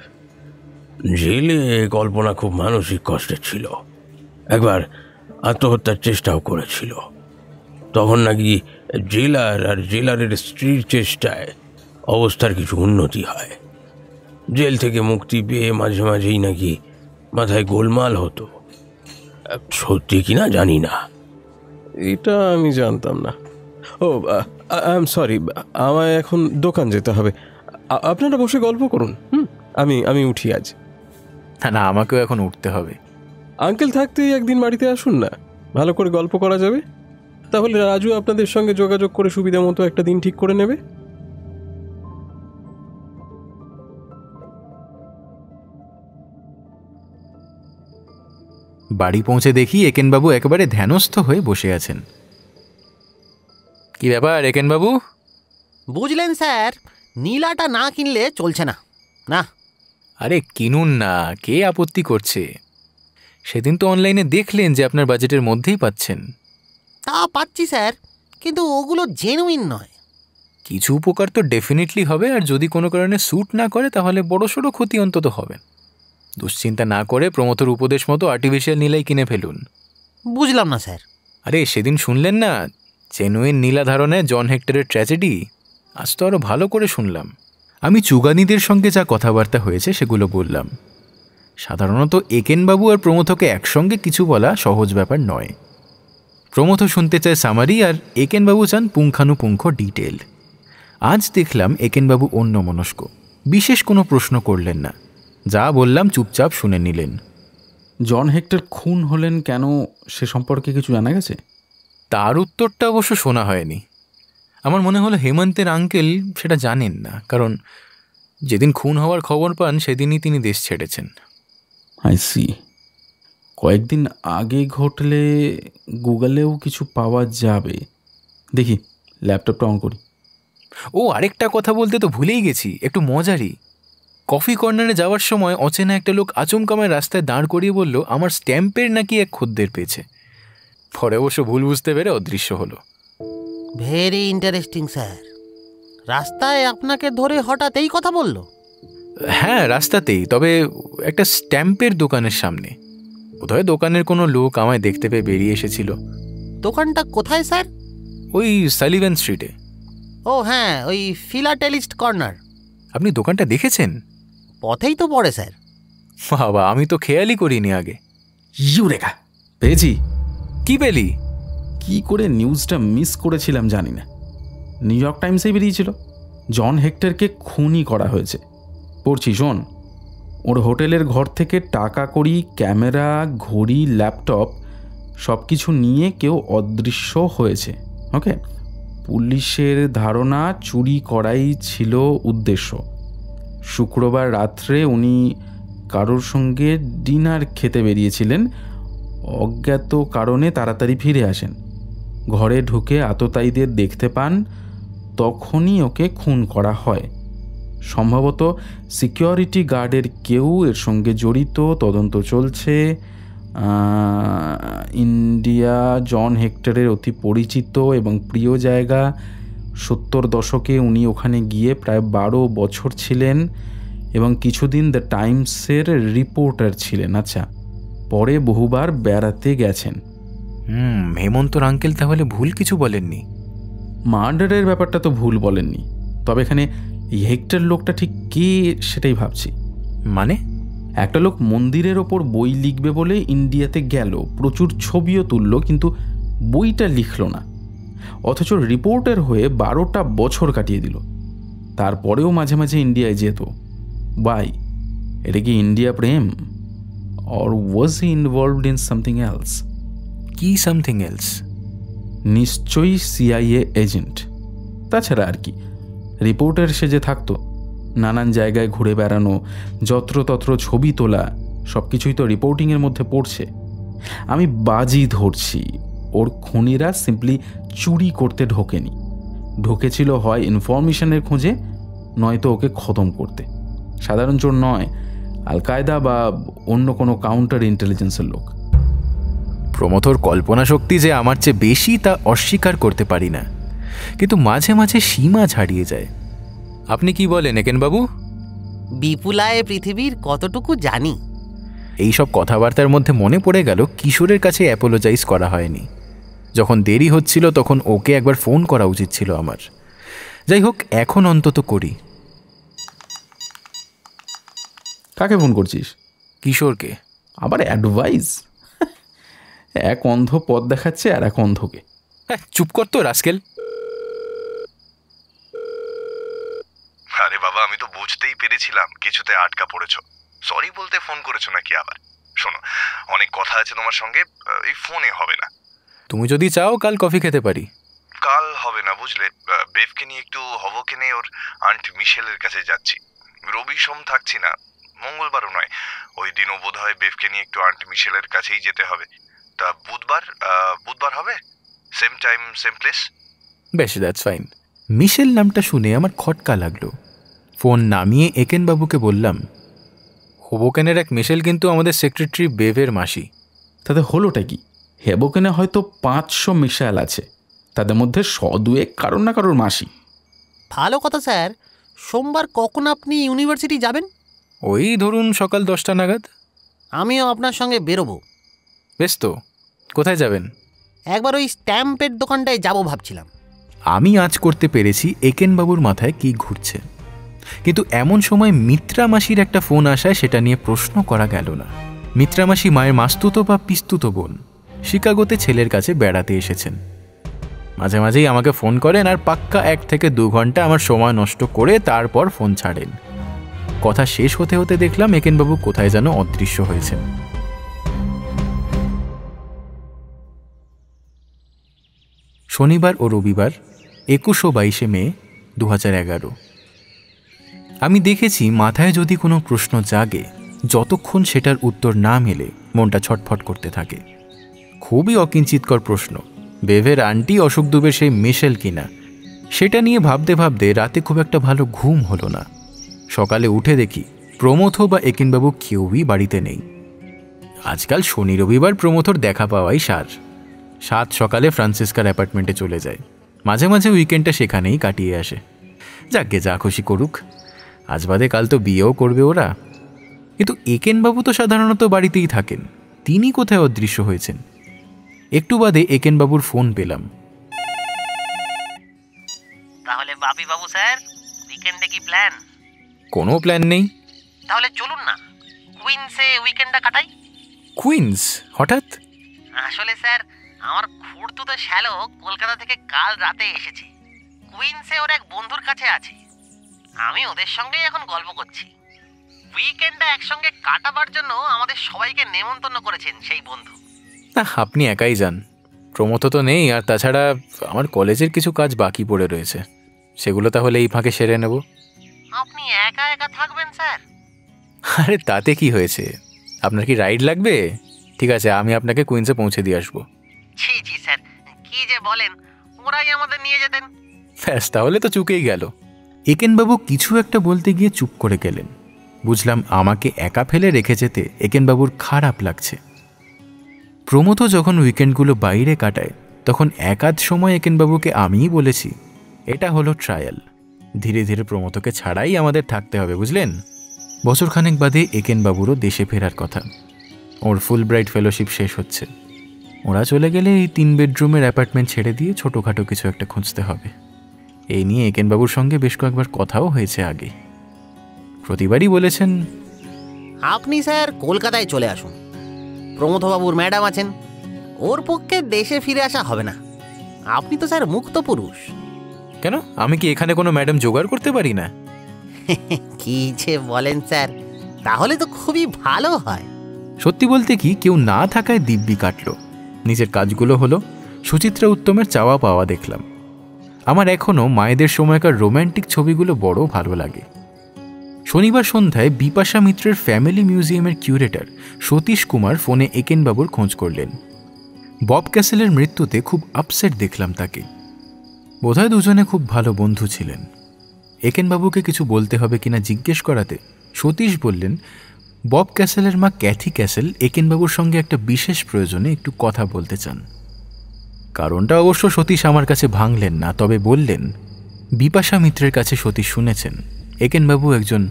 জেলে কল্পনা খুব মানসিক কষ্টে ছিল। একবার আত্মহত্যার চেষ্টাও করেছিল। তখন নাকি জেলার আর জেলারের স্ত্রীর চেষ্টায় অবস্থার কিছু উন্নতি হয়। জেল থেকে মুক্তি পেয়ে মাঝে মাঝেই নাকি মাথায় গোলমাল হতো। সত্যি কিনা জানি না। এটা আমি জানতাম না। ও আই এম সরি, আমায় এখন দোকান যেতে হবে। আপনারা বসে গল্প করুন। আমি উঠি আজ। না, আমাকেও এখন উঠতে হবে। আঙ্কেল থাকতেই একদিন বাড়িতে আসুন না, ভালো করে গল্প করা যাবে। তাহলে রাজু আপনাদের সঙ্গে যোগাযোগ করে সুবিধা মতো একটা দিন ঠিক করে নেবে। বাড়ি পৌঁছে দেখি একেনবাবু একেবারে ধ্যানস্থ হয়ে বসে আছেন। কি ব্যাপার একেনবাবু? বুঝলেন স্যার, নীলাটা না কিনলে চলছে না। না, আরে কিনুন না, কে আপত্তি করছে? সেদিন তো অনলাইনে দেখলেন যে আপনার বাজেটের মধ্যেই পাচ্ছেন। তা পাচ্ছি স্যার, কিন্তু ওগুলো জেনুইন নয়। কিছু উপকার তো ডেফিনেটলি হবে, আর যদি কোনো কারণে স্যুট না করে তাহলে বড়সড় ক্ষতি অন্তত হবে। দুশ্চিন্তা না করে প্রমথর উপদেশ মতো আর্টিফিশিয়াল নীলাই কিনে ফেলুন। বুঝলাম না স্যার। আরে সেদিন শুনলেন না জেনুইন নীলা ধারণে জন হেক্টরের ট্র্যাজেডি? আজ তো আরও ভালো করে শুনলাম। আমি চুগানিদের সঙ্গে যা কথাবার্তা হয়েছে সেগুলো বললাম। সাধারণত একেনবাবু আর প্রমথকে একসঙ্গে কিছু বলা সহজ ব্যাপার নয়। প্রমথ শুনতে চায় সামারি, আর একেনবাবু চান পুঙ্খানুপুঙ্খ ডিটেল। আজ দেখলাম একেনবাবু অন্যমনস্ক, বিশেষ কোনো প্রশ্ন করলেন না, যা বললাম চুপচাপ শুনে নিলেন। জন হেক্টর খুন হলেন কেন সে সম্পর্কে কিছু জানা গেছে? তার উত্তরটা অবশ্য শোনা হয়নি। আমার মনে হলো হেমন্তের আঙ্কেল সেটা জানেন না, কারণ যেদিন খুন হওয়ার খবর পান সেদিনই তিনি দেশ ছেড়েছেন। I see. কয়েকদিন আগে ঘটলে গুগলেও কিছু পাওয়া যাবে। দেখি ল্যাপটপটা অন করি। ও, আরেকটা কথা বলতে তো ভুলেই গেছি, একটু মজারই। কফি কর্নারে যাওয়ার সময় অচেনা একটা লোক আচমকামায় রাস্তায় দাঁড় করিয়ে বলল আমার স্ট্যাম্পের নাকি এক খদ্দের পেয়েছে। পরে অবশ্য ভুল বুঝতে পেরে অদৃশ্য হলো। Very interesting sir. রাস্তায় আপনাকে ধরে হঠাৎ এই কথা বলল? হ্যাঁ, রাস্তাতেই, তবে একটা স্ট্যাম্পের দোকানের সামনে। বোধহয় দোকানের কোনো লোক আমায় দেখতে পেয়ে বেরিয়ে এসেছিল। দোকানটা কোথায় স্যার? ওই সালিভান স্ট্রিটে। ও হ্যাঁ, ওই ফিলাটেলিস্ট কর্নার। আপনি দোকানটা দেখেছেন? পথেই তো পড়ে স্যার। বাবা, আমি তো খেয়ালই করিনি আগে। ইউরেকা, পেয়েছি। কি পেলি? কি করে নিউজটা মিস করেছিলাম জানি না। নিউ ইয়র্ক টাইমসেই বেরিয়েছিল জন হেক্টরকে খুনই করা হয়েছে। পড়ছি শোন। ওর হোটেলের ঘর থেকে টাকা কড়ি, ক্যামেরা, ঘড়ি, ল্যাপটপ সব কিছু নিয়ে কেউ অদৃশ্য হয়েছে। ওকে, পুলিশের ধারণা চুরি করাই ছিল উদ্দেশ্য। শুক্রবার রাত্রে উনি কারোর সঙ্গে ডিনার খেতে বেরিয়েছিলেন, অজ্ঞাত কারণে তাড়াতাড়ি ফিরে আসেন। ঘরে ঢুকে আততায়ীদের দেখতে পান, তখনই ওকে খুন করা হয়। সম্ভবত সিকিউরিটি গার্ডের কেউ এর সঙ্গে জড়িত, তদন্ত চলছে। ইন্ডিয়া জন হেক্টরের অতি পরিচিত এবং প্রিয় জায়গা। 70 দশকে উনি ওখানে গিয়ে প্রায় 12 বছর ছিলেন এবং কিছুদিন দ্য টাইমসের রিপোর্টার ছিলেন। আচ্ছা, পরে বহুবার বেড়াতে গেছেন। হেমন্তর আঙ্কেল তাহলে ভুল কিছু বলেননি? মার্ডারের ব্যাপারটা তো ভুল বলেননি, তবে এখানে হেক্টর লোকটা ঠিক কে সেটাই ভাবছি। মানে? একটা লোক মন্দিরের ওপর বই লিখবে বলে ইন্ডিয়াতে গেল, প্রচুর ছবিও তুলল, কিন্তু বইটা লিখল না। অথচ রিপোর্টার হয়ে 12টা বছর কাটিয়ে দিল। তারপরেও মাঝে মাঝে ইন্ডিয়ায় যেত। বাই, এটা কি India Prem? Or was he involved in something else? কি সামথিং এলস? নিশ্চয়ই CIA এজেন্ট। তাছাড়া আর কি, রিপোর্টার সেজে থাকতো, নানান জায়গায় ঘুরে বেড়ানো, যত্রতত্র ছবি তোলা, সব কিছুই তো রিপোর্টিংয়ের মধ্যে পড়ছে। আমি বাজি ধরছি ওর খুনিরা সিম্পলি চুরি করতে ঢোকেনি, ঢুকেছিল হয় ইনফরমেশনের খোঁজে, নয়তো ওকে খতম করতে। সাধারণ চোর নয়, আল কায়দা বা অন্য কোনো কাউন্টার ইন্টেলিজেন্সের লোক। প্রমথর কল্পনা শক্তি যে আমার চেয়ে বেশি তা অস্বীকার করতে পারি না, কিন্তু মাঝে মাঝে সীমা ছাড়িয়ে যায়। আপনি কি বলেন একেনবাবু? বিপুলায় পৃথিবীর কতটুকু জানি। এইসব কথাবার্তার মধ্যে মনে পড়ে গেল কিশোরের কাছে অ্যাপোলোজাইজ করা হয়নি। যখন দেরি হচ্ছিল তখন ওকে একবার ফোন করা উচিত ছিল আমার। যাই হোক, এখন অন্তত করি। কাকে ফোন করছিস? কিশোরকে। আবার অ্যাডভাইস? এক অন্ধ পথ দেখাচ্ছে আর এক অন্ধকে। চুপ কর তো রাস্কেল। আরে বাবা, আমি তো বুঝতেই পেরেছিলাম কিছুতে আটকা পড়েছো। সরি বলতে ফোন করেছো নাকি আবার? শোনো, অনেক কথা আছে তোমার সঙ্গে, এই ফোনে হবে না। তুমি যদি চাও কাল কফি খেতে পারি। কাল হবে না বুঝলে, বেফকে নিয়ে একটু হবকে নিয়ে ওর আন্ট মিশেলের কাছে যাচ্ছি। রবি সোম থাকছি না, মঙ্গলবারও নয়, ওই দিনও বোধ হয় বেফকে নিয়ে একটু আন্ট মিশেলের কাছেই যেতে হবে। তা বুধবার হবে? Same time same place? বেশ, দ্যাটস ফাইন। মিশেল নামটা শুনে আমার খটকা লাগলো। ফোন নামিয়ে একেনবাবুকে বললাম, হোবোকেনের এক মিশেল কিন্তু আমাদের সেক্রেটারি বেভের মাসি। তাতে হলোটা কি? হেবোকেনে হয়তো 500 মিশাল আছে, তাদের মধ্যে 100-2 কারোর না কারোর মাসি। ভালো কথা স্যার। সোমবার কখন আপনি ইউনিভার্সিটি যাবেন? ওই ধরুন সকাল 10টা নাগাদ। আমিও আপনার সঙ্গে বেরোবো। বেশ, তো কোথায় যাবেন? একবার ওই স্ট্যাম্পের দোকানটায় যাব ভাবছিলাম। আমি আজ করতে পেরেছি একেনবাবুর মাথায় কি ঘুরছে, কিন্তু এমন সময় মিত্রা মাসির একটা ফোন আসায় সেটা নিয়ে প্রশ্ন করা গেল না। মিত্রা মাসি মায়ের মাস্তুতো বা পিস্তুতো বোন, শিকাগোতে ছেলের কাছে বেড়াতে এসেছেন। মাঝে মাঝেই আমাকে ফোন করেন আর পাক্কা 1 থেকে 2 ঘন্টা আমার সময় নষ্ট করে তারপর ফোন ছাড়েন। কথা শেষ হতে হতে দেখলাম একেনবাবু কোথায় যেন অদৃশ্য হয়েছেন। শনিবার ও রবিবার 21 ও 22 মে 2011। আমি দেখেছি মাথায় যদি কোনো প্রশ্ন জাগে, যতক্ষণ সেটার উত্তর না মেলে মনটা ছটফট করতে থাকে। খুবই অকিঞ্চিতকর প্রশ্ন, বেভের আন্টি অশোক দুবের সেই মিশেল কিনা। সেটা নিয়ে ভাবতে ভাবতে রাতে খুব একটা ভালো ঘুম হলো না। সকালে উঠে দেখি প্রমথ বা একেনবাবু কেউই বাড়িতে নেই। আজকাল শনি রবিবার প্রমথর দেখা পাওয়াই সার। 7 সকালে ফ্রান্সিসকার অ্যাপার্টমেন্টে চলে যায়, মাঝে মাঝে উইকেন্ডটা সেখানেই কাটিয়ে আসে। যাকে যা খুশি করুক, আজ বাদে কাল তো বিয়েও করবে ওরা। কিন্তু একেনবাবু তো সাধারণত বাড়িতেই থাকেন, তিনি কোথায় অদৃশ্য হয়েছেন? একটু বাদে একেনবাবুর ফোন পেলাম। তাহলে বাপি বাবু স্যার, উইকেন্ডে কি প্ল্যান? কোনো প্ল্যান নেই। তাহলে চলুন না কুইন্সে উইকেন্ডটা কাটাই। কুইন্স হঠাৎ? আসলে স্যার, আমার খুড়তুতো শ্যালো কলকাতা থেকে কাল রাতে এসেছে। কুইন্সে ওর এক বন্ধুর কাছে আছে। আমি ওদের সঙ্গেই এখন গল্প করছি। উইকেন্ডটা একসঙ্গে কাটাবার জন্য আমাদের সবাইকে নেমন্তন্ন করেছেন সেই বন্ধু। না, আপনি একাই যান, প্রমথ তো নেই। আর তাছাড়া আমার কলেজের কিছু কাজ বাকি পড়ে রয়েছে, সেগুলো তাহলে এই ফাঁকে সেরে নেব। আপনি একা একা থাকবেন স্যার? আরে তাতে কি হয়েছে, আপনার কি রাইড লাগবে? ঠিক আছে, আমি আপনাকে কুইন্সে পৌঁছে দিয়ে আসবো। জি জি স্যার, কি যে বলেন, ওরাই আমাদের নিয়ে যেতেন। ব্যাস, তাহলে তো চুকেই গেল। একেনবাবু কিছু একটা বলতে গিয়ে চুপ করে গেলেন। বুঝলাম আমাকে একা ফেলে রেখে যেতে একেনবাবুর খারাপ লাগছে। প্রমথ যখন উইকেন্ডগুলো বাইরে কাটায়, তখন একাধ সময় একেনবাবুকে আমিই বলেছি, এটা হলো ট্রায়াল, ধীরে ধীরে প্রমথকে ছাড়াই আমাদের থাকতে হবে, বুঝলেন? বছরখানেক বাদে একেনবাবুরও দেশে ফেরার কথা। ওর ফুল ব্রাইট ফেলোশিপ শেষ হচ্ছে। ওরা চলে গেলে এই 3 বেডরুমের অ্যাপার্টমেন্ট ছেড়ে দিয়ে ছোটোখাটো কিছু একটা খুঁজতে হবে। এই নিয়ে একেনবাবুর সঙ্গে বেশ কয়েকবার কথাও হয়েছে আগে। প্রতিবারই বলেছেন, আপনি স্যার কলকাতায় চলে আসুন, প্রমথবাবুর ম্যাডাম আছেন, ওর পক্ষে দেশে ফিরে আসা হবে না। আপনি তো স্যার মুক্ত পুরুষ। কেন, আমি কি এখানে কোনো ম্যাডাম জোগাড় করতে পারি না? কি যে বলেন স্যার, তাহলে তো খুবই ভালো হয়। সত্যি বলতে কি, কেউ না থাকায় দিব্যি কাটল। নিজের কাজগুলো হলো, সুচিত্রা উত্তমের চাওয়া পাওয়া দেখলাম। আমার এখনও মায়েদের সময়কার রোম্যান্টিক ছবিগুলো বড় ভালো লাগে। শনিবার সন্ধ্যায় বিপাশা মিত্রের ফ্যামিলি মিউজিয়ামের কিউরেটর সতীশ কুমার ফোনে একেনবাবুর খোঁজ করলেন। বব ক্যাসেলের মৃত্যুতে খুব আপসেট দেখলাম তাকে। বোধহয় দুজনে খুব ভালো বন্ধু ছিলেন। একেনবাবুকে কিছু বলতে হবে কিনা জিজ্ঞেস করাতে সতীশ বললেন, বব ক্যাসেলের মা ক্যাথি ক্যাসেল একেনবাবুর সঙ্গে একটা বিশেষ প্রয়োজনে একটু কথা বলতে চান। কারণটা অবশ্য সতীশ আমার কাছে ভাঙলেন না, তবে বললেন, বিপাশা মিত্রের কাছে সতীশ শুনেছেন একেনবাবু একজন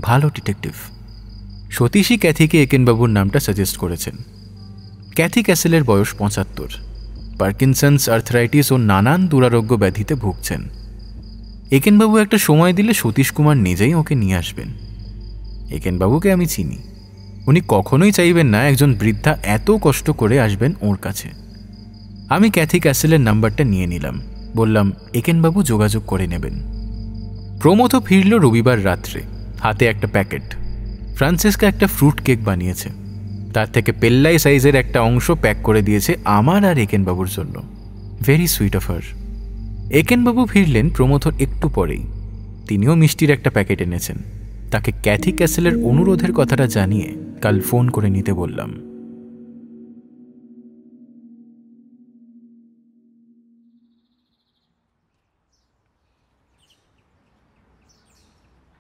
ভালো ডিটেকটিভ। সতীশই ক্যাথিকে একেনবাবুর নামটা সাজেস্ট করেছেন। ক্যাথি ক্যাসেলের বয়স 75, পার্কিনসন্স, আর্থরাইটিস ও নানান দুরারোগ্য ব্যাধিতে ভুগছেন। একেনবাবু একটা সময় দিলে সতীশ কুমার নিজেই ওকে নিয়ে আসবেন। একেনবাবুকে আমি চিনি, উনি কখনোই চাইবেন না একজন বৃদ্ধা এত কষ্ট করে আসবেন ওর কাছে। আমি ক্যাথি ক্যাসেলের নাম্বারটা নিয়ে নিলাম, বললাম একেনবাবু যোগাযোগ করে নেবেন। প্রমথ ফিরল রবিবার রাত্রে, হাতে একটা প্যাকেট। ফ্রান্সিসকা একটা ফ্রুট কেক বানিয়েছে, তার থেকে পেল্লাই সাইজের একটা অংশ প্যাক করে দিয়েছে আমার আর একেনবাবুর জন্য। Very sweet of her. Ekenbabu ফিরলেন প্রমথর একটু পরেই। তিনিও মিষ্টির একটা প্যাকেট এনেছেন। তাকে ক্যাথি ক্যাসেলের অনুরোধের কথাটা জানিয়ে কাল ফোন করে নিতে বললাম।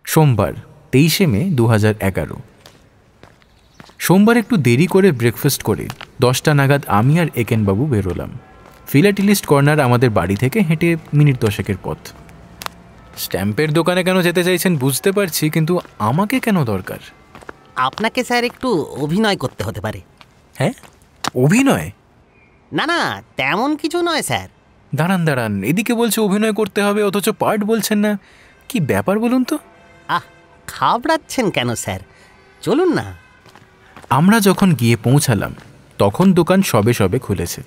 সোমবার 23শে মে 2011। সোমবার একটু দেরি করে ব্রেকফাস্ট করে 10টা নাগাদ আমি আর একেনবাবু বেরোলাম। ফিলাটেলিস্ট কর্নার আমাদের বাড়ি থেকে হেঁটে মিনিট 10-এর পথ। স্ট্যাম্পের দোকানে কেন যেতে চাইছেন বুঝতে পারছি, কিন্তু আমাকে কেন দরকার? আপনাকে স্যার একটু অভিনয় করতে হতে পারে। হ্যাঁ, অভিনয়? না না, তেমন কিছু নয় স্যার। দাঁড়ান, এদিকে বলছে অভিনয় করতে হবে, অথচ পার্ট বলছেন না। কি ব্যাপার বলুন তো? ঘাবড়াচ্ছেন কেন স্যার, চলুন না। আমরা যখন গিয়ে পৌঁছালাম তখন দোকান সবে সবে খুলেছে।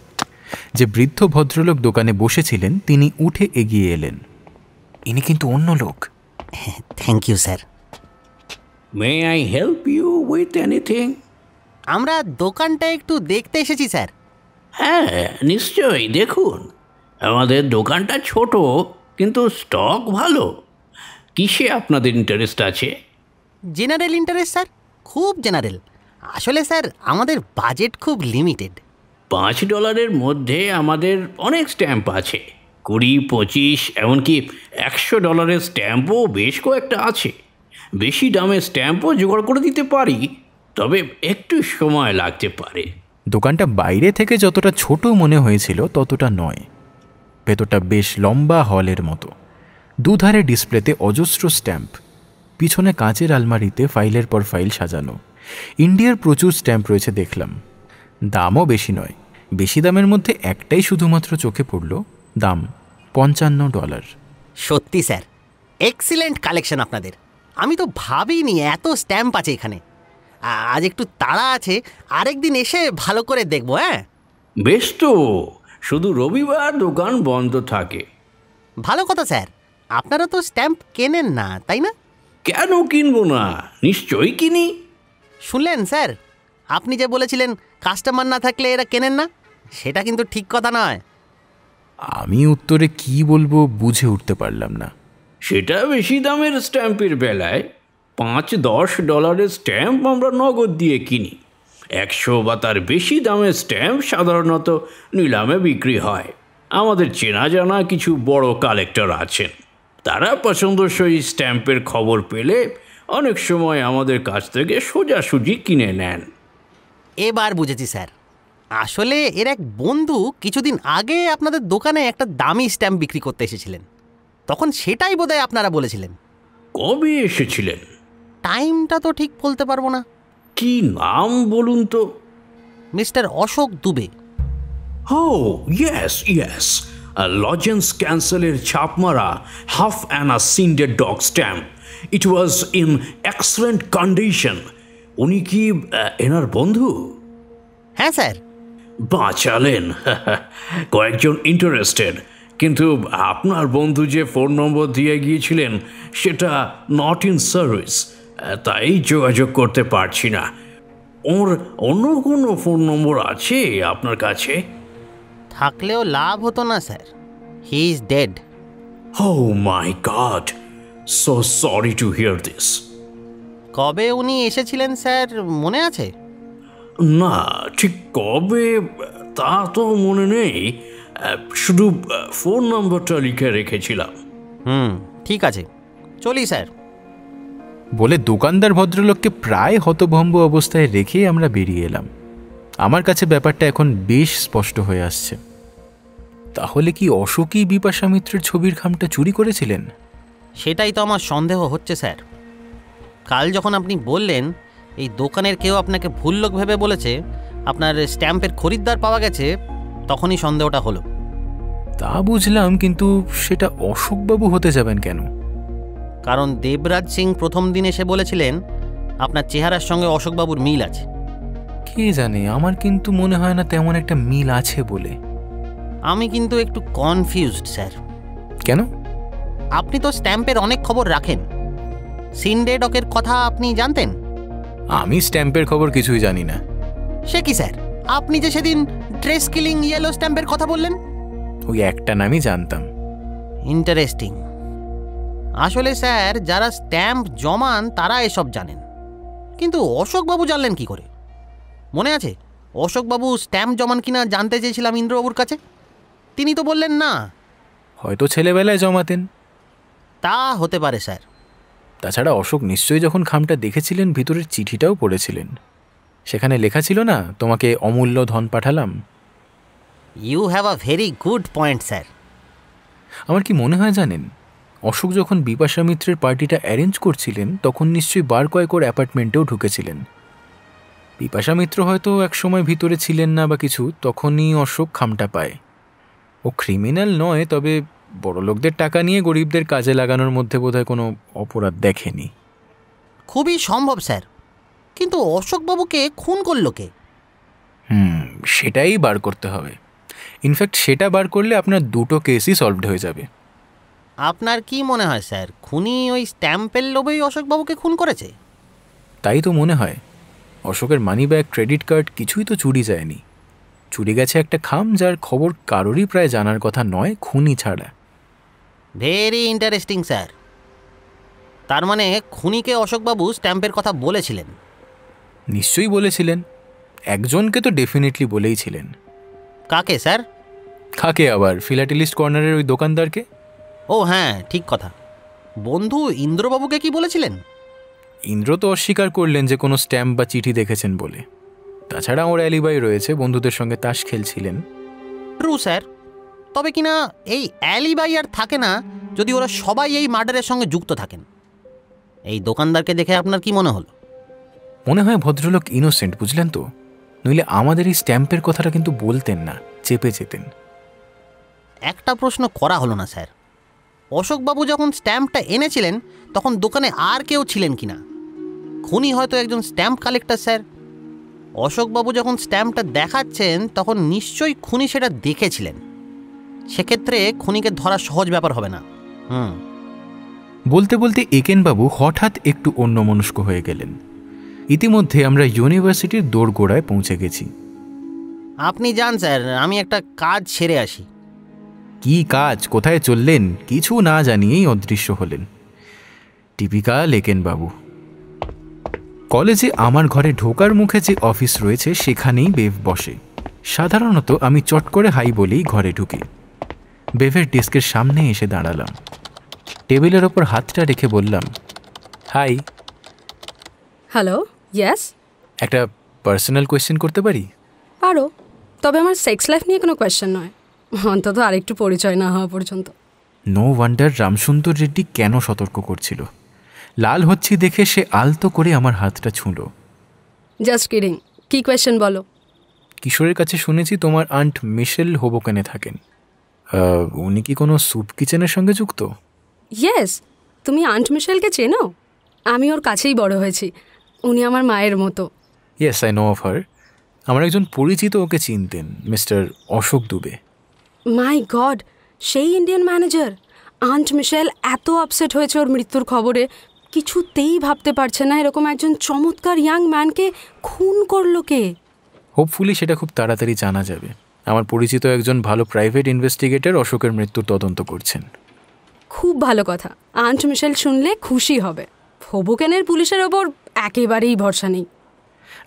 যে বৃদ্ধ ভদ্রলোক দোকানে বসেছিলেন তিনি উঠে এগিয়ে এলেন। ইনি কিন্তু অন্য লোক। Thank you sir. May I help you with anything? আমরা দোকানটা একটু দেখতে এসেছি স্যার। হ্যাঁ নিশ্চয়ই, দেখুন আমাদের দোকানটা ছোট কিন্তু স্টক ভালো। কিসে আপনাদের ইন্টারেস্ট আছে? জেনারেল ইন্টারেস্ট স্যার, খুব জেনারেল। আসলে স্যার আমাদের বাজেট খুব লিমিটেড। $5 মধ্যে আমাদের অনেক স্ট্যাম্প আছে, 20, 25, এমনকি $100 স্ট্যাম্পও বেশ কয়েকটা আছে। বেশি দামের স্ট্যাম্পও জোগাড় করে দিতে পারি, তবে একটু সময় লাগতে পারে। দোকানটা বাইরে থেকে যতটা ছোট মনে হয়েছিল ততটা নয়। ভেতরটা বেশ লম্বা হলের মতো। দুধারে ডিসপ্লেতে অজস্র স্ট্যাম্প, পিছনে কাঁচের আলমারিতে ফাইলের পর ফাইল সাজানো। ইন্ডিয়ার প্রচুর স্ট্যাম্প রয়েছে দেখলাম। দামও বেশি নয়। বেশি দামের মধ্যে একটাই শুধুমাত্র চোখে পড়ল, দাম $55। সত্যি স্যার, এক্সিলেন্ট কালেকশন আপনাদের। আমি তো ভাবিনি এত স্ট্যাম্প আছে এখানে। আজ একটু তাড়া আছে, আরেকদিন এসে ভালো করে দেখবো। হ্যাঁ বেশ, তো শুধু রবিবার দোকান বন্ধ থাকে। ভালো কথা স্যার, আপনারা তো স্ট্যাম্প কেনেন না তাই না? কেন কিনবো না, নিশ্চয়ই কিনি। শুনলেন স্যার, আপনি যে বলেছিলেন কাস্টমার না থাকলে এরা কেনেন না, সেটা কিন্তু ঠিক কথা নয়। আমি উত্তরে কি বলবো বুঝে উঠতে পারলাম না। সেটা বেশি দামের স্ট্যাম্পের বেলায় $5-10 স্ট্যাম্প আমরা নগদ দিয়ে কিনি। 100 বা তার বেশি দামের স্ট্যাম্প সাধারণত নিলামে বিক্রি হয়। আমাদের চেনা জানা কিছু বড় কালেক্টর আছেন, তারা পছন্দসই স্ট্যাম্পের খবর পেলে অনেক সময় আমাদের কাছ থেকে সোজাসুজি কিনে নেন। এবার বুঝেছি স্যার, আসলে এর এক বন্ধু কিছুদিন আগে আপনাদের দোকানে একটা দামি স্ট্যাম্প বিক্রি করতে এসেছিলেন, তখন সেটাই বোধহয় আপনারা বলেছিলেন। কবে এসেছিলেন? টাইমটা তো ঠিক বলতে পারবো না। কি নাম বলুন তো? Mister Ashok Dubey. Oh, yes. Lozenge ক্যান্সেলের ছাপমারা হাফ অ্যানা সিন্ডেড dog stamp. It was in excellent condition. উনি কি এনার বন্ধু? হ্যাঁ স্যার। বাঁচালেন। কয়েকজন ইন্টারেস্টেড, কিন্তু আপনার বন্ধু যে ফোন নম্বর দিয়ে গিয়েছিলেন সেটা নট ইন সার্ভিস, তাই যোগাযোগ করতে পারছি না। ওর অন্য কোনো ফোন নম্বর আছে আপনার কাছে? থাকলেও লাভ হতো না sir, he is dead. Oh my God, so sorry to hear this. কবে উনি এসেছিলেন স্যার মনে আছে? না, ঠিক কবে তা তো মনে নেই, শুধু ফোন নম্বরটা লিখে রেখেছিলাম। ঠিক আছে, চলি স্যার। বলে দোকানদার ভদ্রলোককে প্রায় হতভম্ব অবস্থায় রেখে আমরা বেরিয়ে এলাম। আমার কাছে ব্যাপারটা এখন বেশ স্পষ্ট হয়ে আসছে। তাহলে কি অশোকই বিপাশা মিত্রের ছবির খামটা চুরি করেছিলেন? সেটাই তো আমার সন্দেহ হচ্ছে স্যার। কাল যখন আপনি বললেন এই দোকানের কেউ আপনাকে ভুল লোক ভেবে বলেছে আপনার স্ট্যাম্পের খরিদ্দার পাওয়া গেছে, তখনই সন্দেহটা হলো। তা বুঝলাম, কিন্তু সেটা অশোকবাবু হতে যাবেন কেন? কারণ দেবরাজ সিং প্রথম দিন এসে বলেছিলেন আপনার চেহারার সঙ্গে অশোকবাবুর মিল আছে। কে জানে, আমার কিন্তু মনে হয় না তেমন একটা মিল আছে বলে। আমি কিন্তু একটু কনফিউজড স্যার। কেন? আপনি তো স্ট্যাম্পের অনেক খবর রাখেন, সিন্ডেডকের কথা আপনি জানতেন? আমি স্ট্যাম্পের খবর কিছুই জানি না। সে কি স্যার, আপনি যে সেদিন ট্রেস কিলিং ইয়েলো স্ট্যাম্পের কথা বললেন? ওই একটা নামই জানতাম। ইন্টারেস্টিং। আসলে স্যার, যারা স্ট্যাম্প জমান তারা এসব জানেন, কিন্তু অশোকবাবু জানলেন কি করে? মনে আছে অশোকবাবু স্ট্যাম্প জমান কিনা জানতে চেয়েছিলাম ইন্দ্রবাবুর কাছে, তিনি তো বললেন না। হয়তো ছেলেবেলায় জমাতেন। তা হতে পারে স্যার। তাছাড়া অশোক নিশ্চয়ই যখন খামটা দেখেছিলেন ভিতরের চিঠিটাও পড়েছিলেন। সেখানে লেখা ছিল না, তোমাকে অমূল্য ধন পাঠালাম। You have a very good point sir. আমার কি মনে হয় জানেন, অশোক যখন বিপাশা মিত্রের পার্টিটা অ্যারেঞ্জ করছিলেন তখন নিশ্চয়ই বার কয়েক ওর অ্যাপার্টমেন্টেও ঢুকেছিলেন। বিপাশা মিত্র হয়তো একসময় ভিতরে ছিলেন না বা কিছু, তখনই অশোক খামটা পায়। ও ক্রিমিনাল নয়, তবে বড়লোকদের টাকা নিয়ে গরিবদের কাজে লাগানোর মধ্যে বোধহয় কোনো অপরাধ দেখেনি। খুবই সম্ভব স্যার, কিন্তু অশোকবাবুকে খুন করল কে? সেটাই বার করতে হবে। ইনফ্যাক্ট সেটা বার করলে আপনার দুটো কেসই সলভড হয়ে যাবে। আপনার কি মনে হয় স্যার, খুনি ওই স্ট্যাম্পের লোভেই অশোকবাবুকে খুন করেছে? তাই তো মনে হয়। অশোকের মানি ব্যাগ, ক্রেডিট কার্ড কিছুই তো চুরি যায়নি। চুরি গেছে একটা খাম, যার খবর কারোরই প্রায় জানার কথা নয়, খুনি ছাড়া। Very interesting sir. তার মানে খুনিকে অশোকবাবু স্ট্যাম্পের কথা বলেছিলেন? নিশ্চয়ই বলেছিলেন। একজনকে তো ডেফিনেটলি বলেইছিলেন। কাকে স্যার? কাকে আবার? ফিলাটেলিস্ট কর্নারের ওই দোকানদারকে। ও হ্যাঁ, ঠিক কথা। বন্ধু ইন্দ্রবাবুকে কি বলেছিলেন? ইন্দ্র তো অস্বীকার করলেন যে কোনো স্ট্যাম্প বা চিঠি দেখেছেন বলে। তাছাড়া ওর অ্যালিবাই রয়েছে, বন্ধুদের সঙ্গে তাস খেলছিলেন। ট্রু স্যার, তবে কিনা এই অ্যালিবাই আর থাকে না যদি ওরা সবাই এই মার্ডারের সঙ্গে যুক্ত থাকেন। এই দোকানদারকে দেখে আপনার কি মনে হলো? মনে হয় ভদ্রলোক ইনোসেন্ট, বুঝলেন তো। নইলে আমাদের এই স্ট্যাম্পের কথাটা কিন্তু বলতেন না, চেপে যেতেন। একটা প্রশ্ন করা হলো না স্যার, অশোকবাবু যখন স্ট্যাম্পটা এনেছিলেন তখন দোকানে আর কেউ ছিলেন কিনা? খুনি হয়তো একজন স্ট্যাম্প কালেক্টর স্যার। অশোকবাবু যখন স্ট্যাম্পটা দেখাচ্ছেন তখন নিশ্চয়ই খুনি সেটা দেখেছিলেন। সেক্ষেত্রে খুনিকে ধরা সহজ ব্যাপার হবে না। বলতে বলতে একেনবাবু হঠাৎ একটু অন্যমনস্ক হয়ে গেলেন। ইতিমধ্যে আমরা ইউনিভার্সিটির দোরগোড়ায় পৌঁছে গেছি। আপনি যান স্যার, আমি একটা কাজ সেরে আসি। কি কাজ? কোথায় চললেন? কিছু না জানিয়েই অদৃশ্য হলেন। টিপিক্যাল একেনবাবু। কলেজে আমার ঘরে ঢোকার মুখে যে অফিস রয়েছে সেখানেই বেভ বসে। সাধারণত আমি চট করে হাই বলেই ঘরে ঢুকি। বেভের ডেস্কের সামনে এসে দাঁড়ালাম। টেবিলের ওপর হাতটা রেখে বললাম, হাই। Hello, yes. একটা পার্সোনাল কোয়েশ্চেন করতে পারি? পারো, তবে আমার সেক্স লাইফ নিয়ে কোনো কোয়েশ্চেন নয়, অন্তত আরেকটু পরিচয় না হওয়া পর্যন্ত। নো ওয়ান্ডার রামসুন্দর রেড্ডি কেন সতর্ক করছিল। লাল হচ্ছি দেখে সে আলতো করে আমার হাতটা ছুঁলো। Just kidding. কি কোয়েশ্চেন বলো? কিশোরের কাছে শুনেছি তোমার আন্ট মিশেল হোবোকেনে থাকেন। উনি কি কোনো স্যুপ কিচেনের সঙ্গে যুক্ত? ইয়েস। তুমি আন্ট মিশেলকে চেনো? আমি ওর কাছেই বড় হয়েছি, উনি আমার মায়ের মতো। Yes, I know of her. আমার একজন পরিচিত ওকে চিনতেন, মিস্টার অশোক দুবে। মাই গড, সেই ইন্ডিয়ান ম্যানেজার। আন্ট মিশেল এত আপসেট হয়েছে ওর মৃত্যুর খবরে, কিছুতেই ভাবতে পারছে না এরকম একজন চমৎকার ইয়াং ম্যানকে খুন করলো কে। হোপফুলি সেটা খুব তাড়াতাড়ি জানা যাবে। আমার পরিচিত একজন ভালো প্রাইভেট ইনভেস্টিগেটর অশোকের মৃত্যুর তদন্ত করছেন। খুব ভালো কথা। আন্ট মিশেল শুনলে খুশি হবে। হোবোকেনের পুলিশের ওপর একেবারেই ভরসা নেই।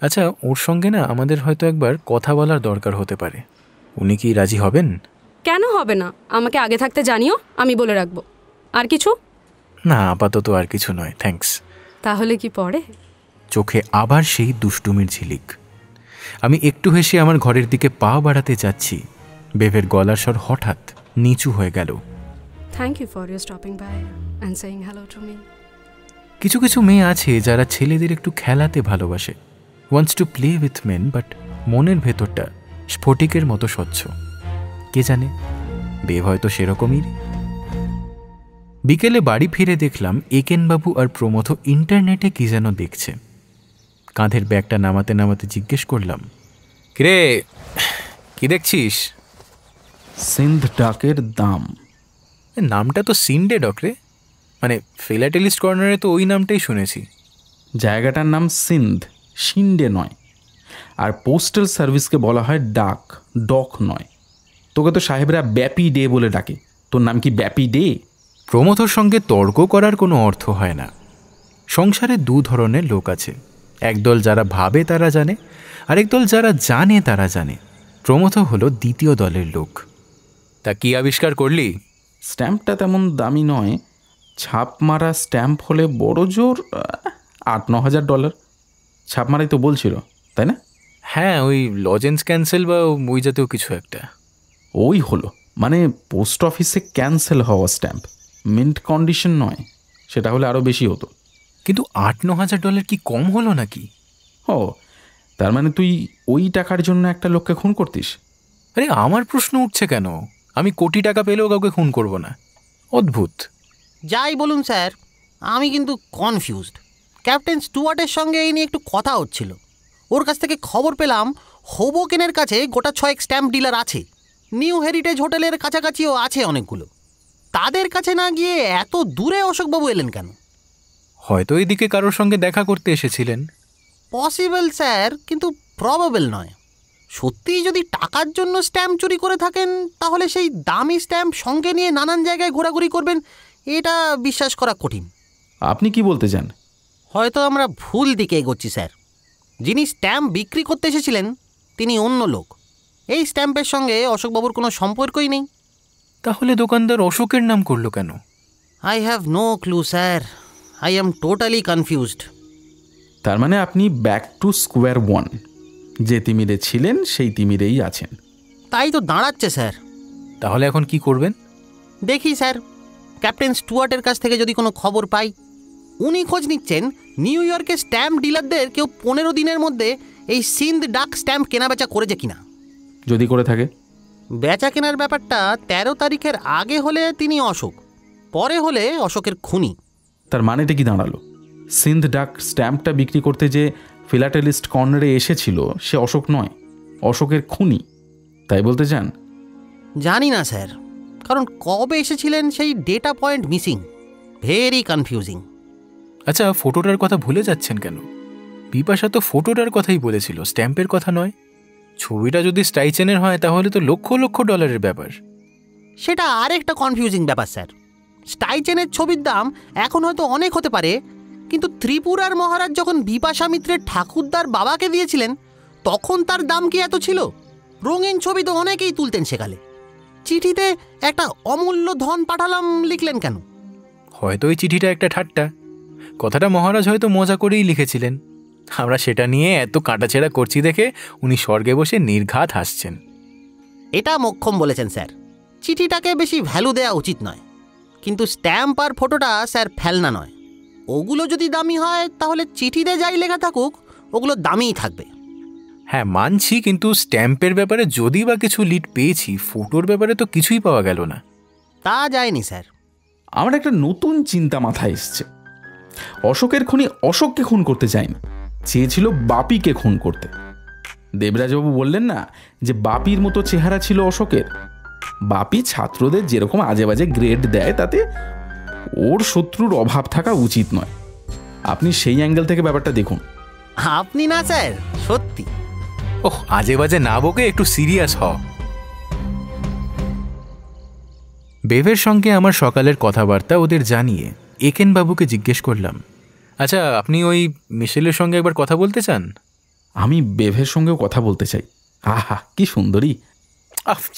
আচ্ছা, ওর সঙ্গে না আমাদের হয়তো একবার কথা বলার দরকার হতে পারে। উনি কি রাজি হবেন? কেন হবে না? আমাকে আগে থাকতে জানিও, আমি বলে রাখবো। আর কিছু? না, আপাতত আর কিছু নয়, থ্যাঙ্কস। তাহলে কি পড়ে? চোখে আবার সেই দুষ্টুমির ঝিলিক। আমি একটু হেসে আমার ঘরের দিকে পা বাড়াতে যাচ্ছি, বেভের গলার স্বর হঠাৎ নিচু হয়ে গেল। Thank you for your stopping by and saying hello to me. কিছু কিছু মেয়ে আছে যারা ছেলেদের একটু খেলাতে ভালোবাসে, wants to play with men, but মনের ভেতরটা স্ফটিকের মতো স্বচ্ছ। কে জানে, বেভ হয়তো সেরকমই। বিকেলে বাড়ি ফিরে দেখলাম একেনবাবু আর প্রমথ ইন্টারনেটে কি যেন দেখছে। কাঁধের ব্যাগটা নামাতে নামাতে জিজ্ঞেস করলাম, কিরে কি দেখছিস? সিন্ধ ডাকের দাম। নামটা তো সিন্ডে ডক রে, মানে ফিলাটেলিস্ট কর্নারে তো ওই নামটাই শুনেছি। জায়গাটার নাম সিন্ধ, শিন্ডে নয়। আর পোস্টাল সার্ভিসকে বলা হয় ডাক, ডক নয়। তোকে তো সাহেবরা ব্যাপি ডে বলে ডাকে, তোর নাম কি ব্যাপি ডে? প্রমথর সঙ্গে তর্ক করার কোনো অর্থ হয় না। সংসারে দু ধরনের লোক আছে, একদল যারা ভাবে তারা জানে, আরেক দল যারা জানে তারা জানে। প্রমথ হলো দ্বিতীয় দলের লোক। তা কি আবিষ্কার করলি? স্ট্যাম্পটা তেমন দামি নয়, ছাপ মারা স্ট্যাম্প হলে বড় জোর $8-9,000। ছাপ মারাই তো বলছিল, তাই না? হ্যাঁ, ওই লজেন্স ক্যান্সেল বা ওই জাতীয় কিছু একটা। ওই হলো, মানে পোস্ট অফিসে ক্যান্সেল হওয়া স্ট্যাম্প, মিন্ট কন্ডিশন নয়। সেটা হলে আরও বেশি হতো। কিন্তু $8-9,000 কি কম হলো নাকি? ও, তার মানে তুই ওই টাকার জন্য একটা লোককে খুন করতিস? আরে আমার প্রশ্ন উঠছে কেন? আমি কোটি টাকা পেলেও কাউকে খুন করব না। অদ্ভুত। যাই বলুন স্যার, আমি কিন্তু কনফিউজড। ক্যাপ্টেন স্টুয়ার্টের সঙ্গে এই নিয়ে একটু কথা হচ্ছিল। ওর কাছ থেকে খবর পেলাম হোবোকেনের কাছে গোটা 6 স্ট্যাম্প ডিলার আছে, নিউ হেরিটেজ হোটেলের কাছাকাছিও আছে অনেকগুলো। তাদের কাছে না গিয়ে এত দূরে অশোকবাবু এলেন কেন? হয়তো এইদিকে কারোর সঙ্গে দেখা করতে এসেছিলেন। পসিবল স্যার, কিন্তু প্রবাবল নয়। সত্যিই যদি টাকার জন্য স্ট্যাম্প চুরি করে থাকেন, তাহলে সেই দামি স্ট্যাম্প সঙ্গে নিয়ে নানান জায়গায় ঘোরাঘুরি করবেন, এটা বিশ্বাস করা কঠিন। আপনি কি বলতে চান? হয়তো আমরা ভুল দিকে এগোচ্ছি স্যার। যিনি স্ট্যাম্প বিক্রি করতে এসেছিলেন তিনি অন্য লোক। এই স্ট্যাম্পের সঙ্গে অশোকবাবুর কোনো সম্পর্কই নেই। তাহলে দোকানদার অশোকের নাম করলো কেন? I have no clue sir, I am totally confused. তার মানে আপনি ব্যাক টু স্কোয়ার ওয়ান, যে তিমিরে ছিলেন সেই তিমিরেই আছেন। তাই তো দাঁড়াচ্ছে স্যার। তাহলে এখন কি করবেন? দেখি স্যার, ক্যাপ্টেন স্টুয়ার্টের কাছ থেকে যদি কোনো খবর পাই। উনি খোঁজ নিচ্ছেন নিউ ইয়র্কের স্ট্যাম্প ডিলারদের কেউ 15 দিনের মধ্যে এই সিন্ধ ডাক স্ট্যাম্প কেনাবেচা করেছে কিনা। যদি করে থাকে? বেচা কেনার ব্যাপারটা 13 তারিখের আগে হলে তিনি অশোক, পরে হলে অশোকের খুনি। তার মানেটা কি দাঁড়ালো? সিন্ধ ডাক স্ট্যাম্পটা বিক্রি করতে যে ফিলাটেলিস্ট কর্নারে এসেছিল সে অশোক নয়, অশোকের খুনি, তাই বলতে চান? জানি না স্যার, কারণ কবে এসেছিলেন সেই data point missing. Very confusing. আচ্ছা, ফটোটার কথা ভুলে যাচ্ছেন কেন? বিপাশা তো ফটোটার কথাই বলেছিল, স্ট্যাম্পের কথা নয়। ছবিটা যদি স্টাইচেনের হয় তাহলে তো লক্ষ লক্ষ ডলারের ব্যাপার। সেটা আরেকটা কনফিউজিং ব্যাপার স্যার। স্টাইচেনের ছবির দাম এখন হয়তো অনেক হতে পারে, কিন্তু ত্রিপুরার মহারাজ যখন বিপাশা মিত্রের ঠাকুরদার বাবাকে দিয়েছিলেন তখন তার দাম কি এত ছিল? রঙিন ছবি তো অনেকেই তুলতেন সেকালে। চিঠিতে একটা অমূল্য ধন পাঠালাম লিখলেন কেন? হয়তো ওই চিঠিটা একটা ঠাট্টা। কথাটা মহারাজ হয়তো মজা করেই লিখেছিলেন। আমরা সেটা নিয়ে এত কাটাছেড়া করছি দেখে উনি স্বর্গে বসে নির্ঘাত হাসছেন। এটা মোক্ষম বলেছেন স্যার। চিঠিটাকে বেশি ভ্যালু দেওয়া উচিত নয়, কিন্তু স্ট্যাম্প আর ফটোটা স্যার ফেলনা নয়। ওগুলো যদি দামি হয় তাহলে চিঠিতে যাই লেখা থাকুক ওগুলো দামিই থাকবে। হ্যাঁ মানছি, কিন্তু স্ট্যাম্পের ব্যাপারে যদি বা কিছু লিড পেয়েছি, ফটোর ব্যাপারে তো কিছুই পাওয়া গেল না। তা যায়নি স্যার। আমার একটা নতুন চিন্তা মাথায় এসছে। অশোকের খুনি অশোককে খুন করতে চায়নি, চেয়েছিল বাপিকে খুন করতে। দেবরাজবাবু বললেন না যে বাপির মতো চেহারা ছিল অশোকের। বাপি ছাত্রদের যেরকম আজে বাজে গ্রেড দেয় তাতে ওর শত্রুর অভাব থাকা উচিত নয়। আপনি সেই অ্যাঙ্গেল থেকে ব্যাপারটা দেখুন। আপনি না স্যার, সত্যি। ওহ, আজে বাজে না বকে একটু সিরিয়াস হ। বেভের সঙ্গে আমার সকালের কথাবার্তা ওদের জানিয়ে একেন বাবুকে জিজ্ঞেস করলাম, আচ্ছা আপনি ওই মিশেলের সঙ্গে একবার কথা বলতে চান? আমি বেভের সঙ্গেও কথা বলতে চাই। আহা কি সুন্দরী!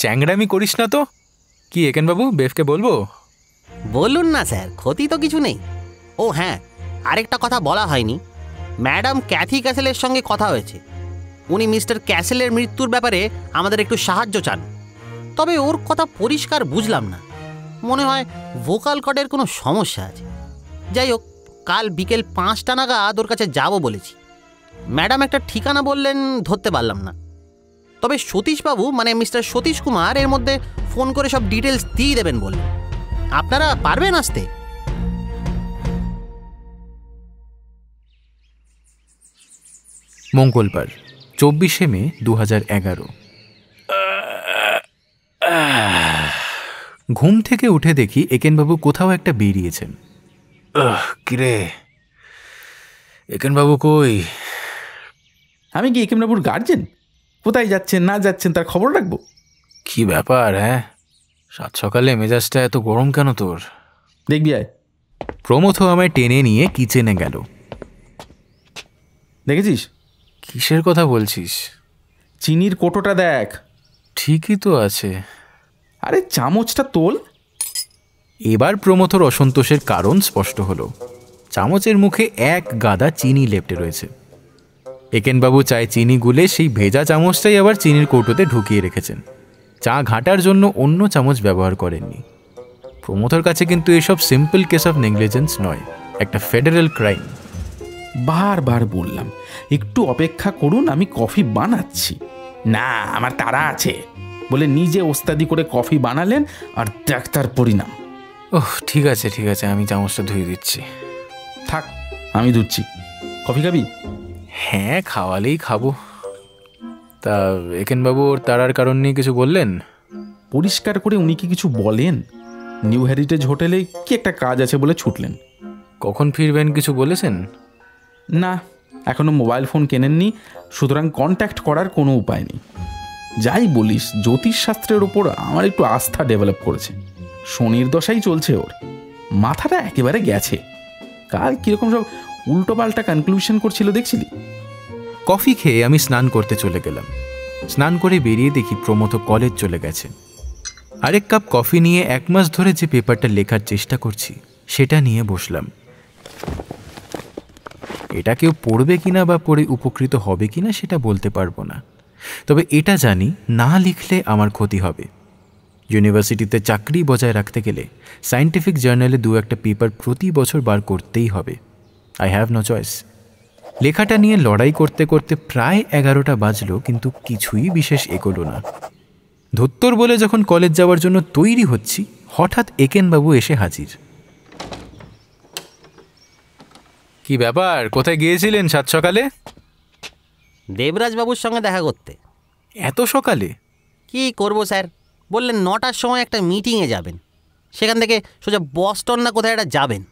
চ্যাংড়ামি করিস না তো। কি একেন বাবু, বেভকে বলবো? বলুন না স্যার, ক্ষতি তো কিছু নেই। ও হ্যাঁ, আরেকটা কথা বলা হয়নি। ম্যাডাম ক্যাথি ক্যাসেলের সঙ্গে কথা হয়েছে। উনি মিস্টার ক্যাসেলের মৃত্যুর ব্যাপারে আমাদের একটু সাহায্য চান। তবে ওর কথা পরিষ্কার বুঝলাম না, মনে হয় ভোকাল কর্ডের কোনো সমস্যা আছে। যাই হোক, কাল বিকেল 5টা নাগাদ ওর কাছে যাব বলেছি। ম্যাডাম একটা ঠিকানা বললেন, ধরতে পারলাম না। তবে সতীশবাবু মানে মিস্টার সতীশ কুমার এর মধ্যে ফোন করে সব ডিটেলস দিয়ে দেবেন বললেন। আপনারা পারবেন আসতে? মঙ্গলবার 24শে মে 2011। ঘুম থেকে উঠে দেখি একেনবাবু কোথাও একটা বেরিয়েছেন। কিরে একেনবাবু কই? আমি কি একেনবাবুর গার্জেন? কোথায় যাচ্ছেন না যাচ্ছেন তার খবর রাখবো? কি ব্যাপার? হ্যাঁ, সাত সকালে মেজাজটা এত গরম কেন তোর? দেখবি আয়। প্রমথ আমায় টেনে নিয়ে কিচেনে গেল। দেখেছিস? কিসের কথা বলছিস? চিনির কোটোটা দেখ। ঠিকই তো আছে। আরে চামচটা তোল। এবার প্রমথর অসন্তোষের কারণ স্পষ্ট হলো। চামচের মুখে এক গাদা চিনি লেপ্টে রয়েছে। একেনবাবু চায়ে চিনি গুলে সেই ভেজা চামচটাই আবার চিনির কৌটোতে ঢুকিয়ে রেখেছেন। চা ঘাটার জন্য অন্য চামচ ব্যবহার করেননি। প্রমথর কাছে কিন্তু এসব সিম্পল কেস অফ নেগলিজেন্স নয়, একটা ফেডারেল ক্রাইম। বারবার বললাম একটু অপেক্ষা করুন, আমি কফি বানাচ্ছি। না, আমার তাড়া আছে বলে নিজে ওস্তাদি করে কফি বানালেন, আর দেখ তার পরিণাম। ওহ, ঠিক আছে ঠিক আছে, আমি চামচটা ধুয়ে দিচ্ছি। থাক, আমি ধুচ্ছি। কফি খাবি? হ্যাঁ, খাওয়ালেই খাবো। তা একেনবাবু ওর তাড়ার কারণ নিয়ে কিছু বললেন? পরিষ্কার করে উনি কি কিছু বলেন? নিউ হেরিটেজ হোটেলে কি একটা কাজ আছে বলে ছুটলেন। কখন ফিরবেন কিছু বলেছেন? না, এখনো মোবাইল ফোন কেনেননি, সুতরাং কন্ট্যাক্ট করার কোনো উপায় নেই। যাই বলিস, জ্যোতিষশাস্ত্রের ওপর আমার একটু আস্থা ডেভেলপ করেছে। শনির দশাই চলছে ওর, মাথাটা একেবারে গেছে। কাল কীরকম সব উল্টোপাল্টা কনক্লুশন করছিল দেখছিলি? কফি খেয়ে আমি স্নান করতে চলে গেলাম। স্নান করে বেরিয়ে দেখি প্রমথ কলেজ চলে গেছে। আরেক কাপ কফি নিয়ে 1 মাস ধরে যে পেপারটা লেখার চেষ্টা করছি সেটা নিয়ে বসলাম। এটা কেউ পড়বে কিনা বা পড়ে উপকৃত হবে কিনা সেটা বলতে পারবো না, তবে এটা জানি না লিখলে আমার ক্ষতি হবে। ইউনিভার্সিটিতে চাকরি বজায় রাখতে গেলে সায়েন্টিফিক জার্নালে 2-1 পেপার প্রতি বছর বার করতেই হবে। I have no choice. লেখাটা নিয়ে লড়াই করতে করতে প্রায় 11টা বাজলো, কিন্তু কিছুই বিশেষ এগোলো না। ধুত্তর বলে যখন কলেজ যাওয়ার জন্য তৈরি হচ্ছি, হঠাৎ একেনবাবু এসে হাজির। কি ব্যাপার, কোথায় গিয়েছিলেন সাত সকালে? দেবরাজবাবুর সঙ্গে দেখা করতে। এত সকালে? কি করব স্যার, বললেন 9টার সময় একটা মিটিংয়ে যাবেন, সেখান থেকে সোজা বস্টন না কোথায় একটা যাবেন।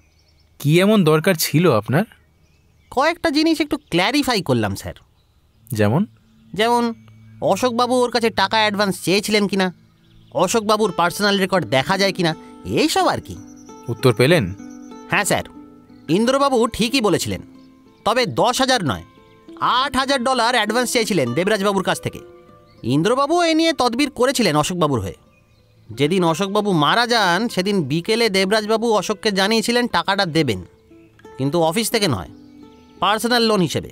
কি এমন দরকার ছিল আপনার? কয়েকটা জিনিস একটু ক্ল্যারিফাই করলাম স্যার। যেমন? যেমন অশোকবাবু ওর কাছে টাকা অ্যাডভান্স চেয়েছিলেন কিনা, অশোকবাবুর পার্সোনাল রেকর্ড দেখা যায় কিনা, এইসব আর কি। উত্তর পেলেন? হ্যাঁ স্যার, ইন্দ্রবাবু ঠিকই বলেছিলেন, তবে 10,000 নয়, $8,000 অ্যাডভান্স চেয়েছিলেন দেবরাজবাবুর কাছ থেকে। ইন্দ্রবাবু এ নিয়ে তদবির করেছিলেন অশোকবাবুর হয়ে। যেদিন অশোকবাবু মারা যান সেদিন বিকেলে দেবরাজবাবু অশোককে জানিয়েছিলেন টাকাটা দেবেন, কিন্তু অফিস থেকে নয়, পার্সোনাল লোন হিসেবে।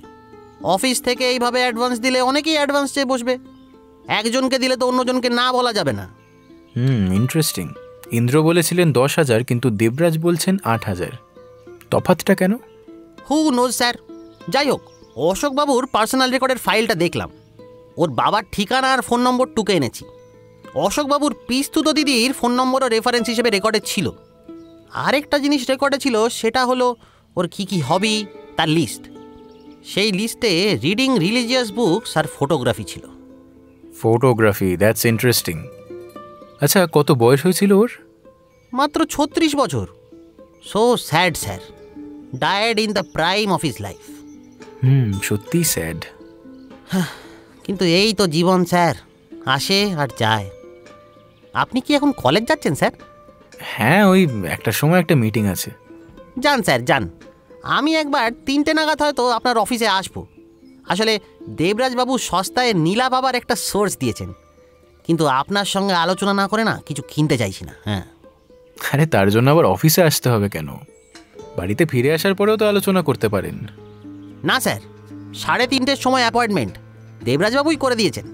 অফিস থেকে এইভাবে অ্যাডভান্স দিলে অনেকেই অ্যাডভান্স চেয়ে বসবে, একজনকে দিলে তো অন্যজনকে না বলা যাবে না। ইন্টারেস্টিং। ইন্দ্র বলেছিলেন 10,000, কিন্তু দেবরাজ বলছেন 8,000। তফাৎটা কেন? Who knows sir. যাই হোক, অশোকবাবুর পার্সোনাল রেকর্ডের ফাইলটা দেখলাম, ওর বাবার ঠিকানা আর ফোন নম্বর টুকে এনেছি। অশোকবাবুর পিস্তুত দিদির ফোন নম্বরও রেফারেন্স হিসেবে রেকর্ডে ছিল। আরেকটা জিনিস রেকর্ডে ছিল, সেটা হলো ওর কী কী হবি তার লিস্ট। সেই লিস্টে রিডিং রিলিজিয়াস বুকস আর ফটোগ্রাফি ছিল। Photography, that's interesting. আচ্ছা, কত বয়স হয়েছিল ওর? মাত্র 36 বছর। So sad sir, died in the prime of his life. সত্যি স্যাড। কিন্তু এই তো জীবন স্যার, আসে আর যায়। আপনি কি এখন কলেজ যাচ্ছেন স্যার? হ্যাঁ, ওই একটার সময় একটা মিটিং আছে। যান স্যার যান, আমি একবার 3টে নাগাদ হয়তো আপনার অফিসে আসবো। আসলে দেবরাজবাবু সস্তায় নীলা বাবার একটা সোর্স দিয়েছেন, কিন্তু আপনার সঙ্গে আলোচনা না করে না কিছু কিনতে চাইছি না। হ্যাঁ, আরে তার জন্য আবার অফিসে আসতে হবে কেন? বাড়িতে ফিরে আসার পরেও তো আলোচনা করতে পারেন। না স্যার, 3:30টের সময় অ্যাপয়েন্টমেন্ট দেবরাজবাবুই করে দিয়েছেন।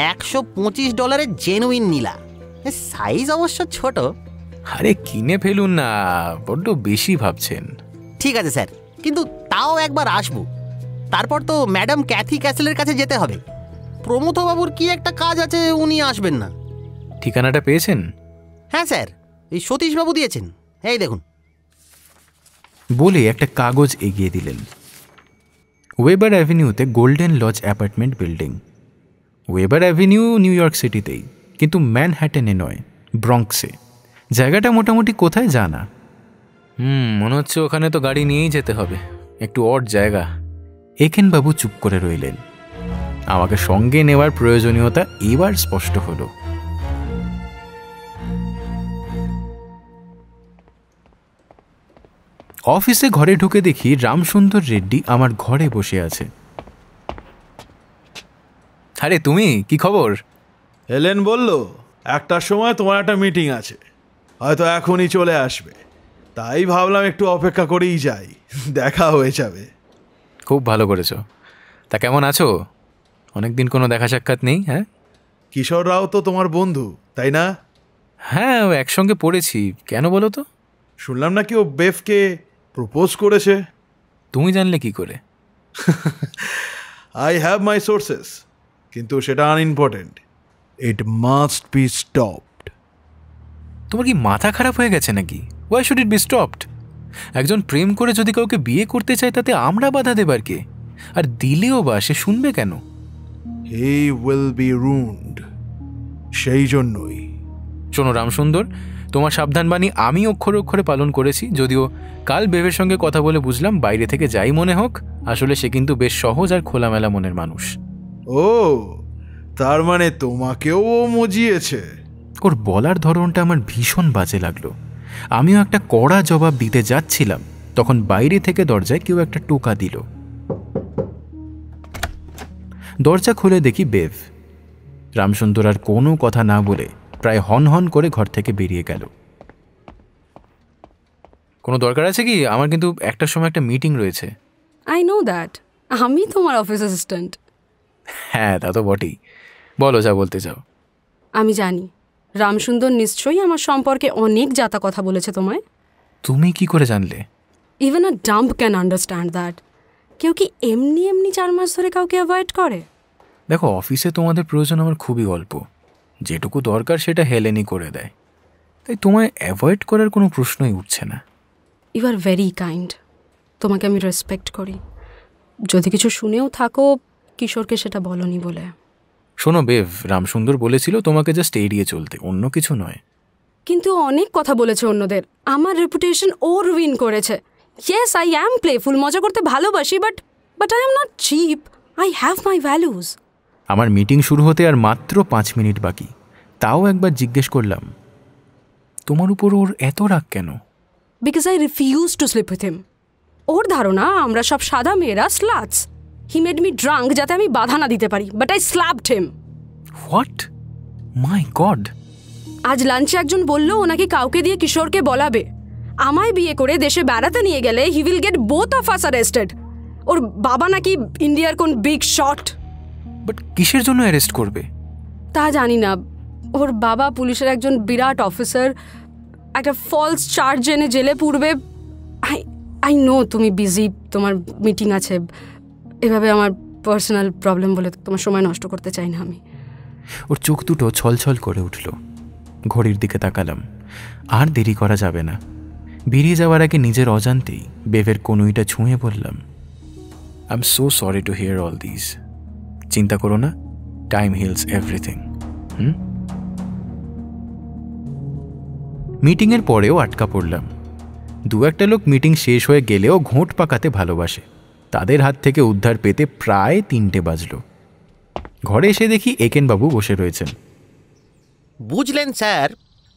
$125 জেনুইন নীলা, সাইজ অবশ্য ছোট। আরে কিনে ফেলুন না, বড্ড বেশি ভাবছেন। ঠিক আছে স্যার, কিন্তু তাও একবার আসবো। তারপর তো ম্যাডাম ক্যাথি ক্যাসেলের কাছে যেতে হবে। প্রমথবাবুর কি একটা কাজ আছে, উনি আসবেন না। ঠিকানাটা পেয়েছেন? হ্যাঁ স্যার, এই সতীশবাবু দিয়েছেন, এই দেখুন। বলে একটা কাগজ এগিয়ে দিলেন। ওয়েবার অ্যাভিনিউতে Golden Lodge apartment building. Weber Avenue New York সিটিতেই, কিন্তু ম্যানহ্যাটেনে নয়, ব্রঙ্কসে। জায়গাটা মোটামুটি কোথায় জানা। মনে হচ্ছে ওখানে তো গাড়ি নিয়েই যেতে হবে, একটু অড জায়গা। একেনবাবু চুপ করে রইলেন। আমাকে সঙ্গে নেওয়ার প্রয়োজনীয়তা এবার স্পষ্ট হলো। অফিসে ঘরে ঢুকে দেখি রামসুন্দর রেড্ডি আমার ঘরে বসে আছে। আরে তুমি, কি খবর? হেলেন বলল 1টার সময় তোমার একটা মিটিং আছে, হয়তো এখনই চলে আসবে, তাই ভাবলাম একটু অপেক্ষা করেই যাই, দেখা হয়ে যাবে। খুব ভালো করেছো। তা কেমন আছো? অনেকদিন কোনো দেখা সাক্ষাৎ নেই। হ্যাঁ, কিশোর রাও তো তোমার বন্ধু, তাই না? হ্যাঁ, ও একসঙ্গে পড়েছি। কেন বলো তো? শুনলাম নাকি ও বেফকে প্রপোজ করেছে। তুমি জানলে কি করে? আই হ্যাভ মাই সোর্সেস, কিন্তু সেটা unimportant. It must be stopped. তোমার কি মাথা খারাপ হয়ে গেছে নাকি? Why should it be stopped? একজন প্রেম করে যদি কাউকে বিয়ে করতে চায়, তাতে আমরা বাধা দেবার কে? আর দিলেও বা সে শুনবে কেন? হি উইল বি রুইন্ড, সেই জন্যই। শোনো রামসুন্দর, তোমার সাবধানবাণী আমি অক্ষরে অক্ষরে পালন করেছি, যদিও কাল বেবের সঙ্গে কথা বলে বুঝলাম বাইরে থেকে যাই মনে হোক, আসলে সে কিন্তু বেশ সহজ আর খোলামেলা মনের মানুষ। ও, তার মানে তোমাকেও ও মজিয়েছে? ওর বলার ধরনটা আমার ভীষণ বাজে লাগলো। আমিও একটা কড়া জবাব দিতে যাচ্ছিলাম, তখন বাইরে থেকে দরজায় কেউ একটা টোকা দিল। দরজা খুলে দেখি বেভ। রামসুন্দর আর কোনো কথা না বলে প্রায় হন হন করে ঘর থেকে বেরিয়ে গেল। কোনো দরকার আছে কি? আমার কিন্তু 1টার সময় একটা মিটিং রয়েছে। আই নো দ্যাট, আমি তোমার অফিস অ্যাসিস্ট্যান্ট। হ্যাঁ, তা তো বটেই। বলো, যা বলতে চাও। আমি জানি রামসুন্দর নিশ্চয়ই আমার সম্পর্কে অনেক জাতা কথা বলেছে তোমায়। তুমি কি করে জানলে? Even a dump can understand that. কেউ কি এমনি এমনি 4 মাস ধরে কাউকে অ্যাভয়েড করে? দেখো, অফিসে তোমাদের প্রয়োজন আমার খুবই অল্প, যেটুকু দরকার সেটা হেলেনই করে দেয়, তাই তোমায় অ্যাভয়েড করার কোনো প্রশ্নই উঠছে না। ইউ আর ভেরি কাইন্ড, তোমাকে আমি রেসপেক্ট করি। যদি কিছু শুনেও থাকো, কিশোরকে সেটা বলনি বলে। শোনো বেভ, রামসুন্দর বলেছিল তোমাকে জাস্ট এড়িয়ে চলতে, অন্য কিছু নয়। কিন্তু অনেক কথা বলেছে অন্যদের, আমার রেপুটেশন ওর উইন করেছে। ইয়েস, আই অ্যাম প্লেফুল, মজা করতে ভালোবাসি, but I am not cheap, I have my values. আমার মিটিং শুরু হতে আর মাত্র 5 মিনিট বাকি, তাও একবার জিজ্ঞেস করলাম, তোমার উপর ওর এত রাগ কেন? Because I refuse to sleep with him. ওর ধারণা আমরা সব সাদা মেয়েরা sluts. He made me drunk যাতে আমি বাধা না দিতে পারি, but I slapped him. What? My God! আজ লাঞ্চে একজন বলল ও নাকি কাউকে দিয়ে কিশোরকে বলাবে আমায় বিয়ে করে দেশে বেড়াতে নিয়ে গেলে he will get both of us arrested. ওর বাবা নাকি ইন্ডিয়ার কোন বিগ শট। বাট কিসের জন্য অ্যারেস্ট করবে? তা জানি না। ওর বাবা পুলিশের একজন বিরাট অফিসার, একটা ফলস চার্জ এনে জেলে পুরবে। আই নো তুমি বিজি, তোমার মিটিং আছে, এভাবে আমার পার্সোনাল প্রবলেম বলে তোমার সময় নষ্ট করতে চাই না আমি। ওর চোখ দুটো ছলছল করে উঠল। ঘড়ির দিকে তাকালাম, আর দেরি করা যাবে না। বেরিয়ে যাওয়ার আগে নিজের অজান্তেই বেভের কনুইটা ছুঁয়ে বললাম, I am so sorry to hear all this. চিন্তা করো না, টাইম হিলস এভরিথিং। মিটিংয়ের পরেও আটকা পড়লাম। 2-1টা লোক মিটিং শেষ হয়ে গেলেও ঘোঁট পাকাতে ভালোবাসে, তাদের হাত থেকে উদ্ধার পেতে প্রায় 3টে বাজল। ঘরে এসে দেখি একেনবাবু বসে রয়েছেন। বুঝলেন স্যার,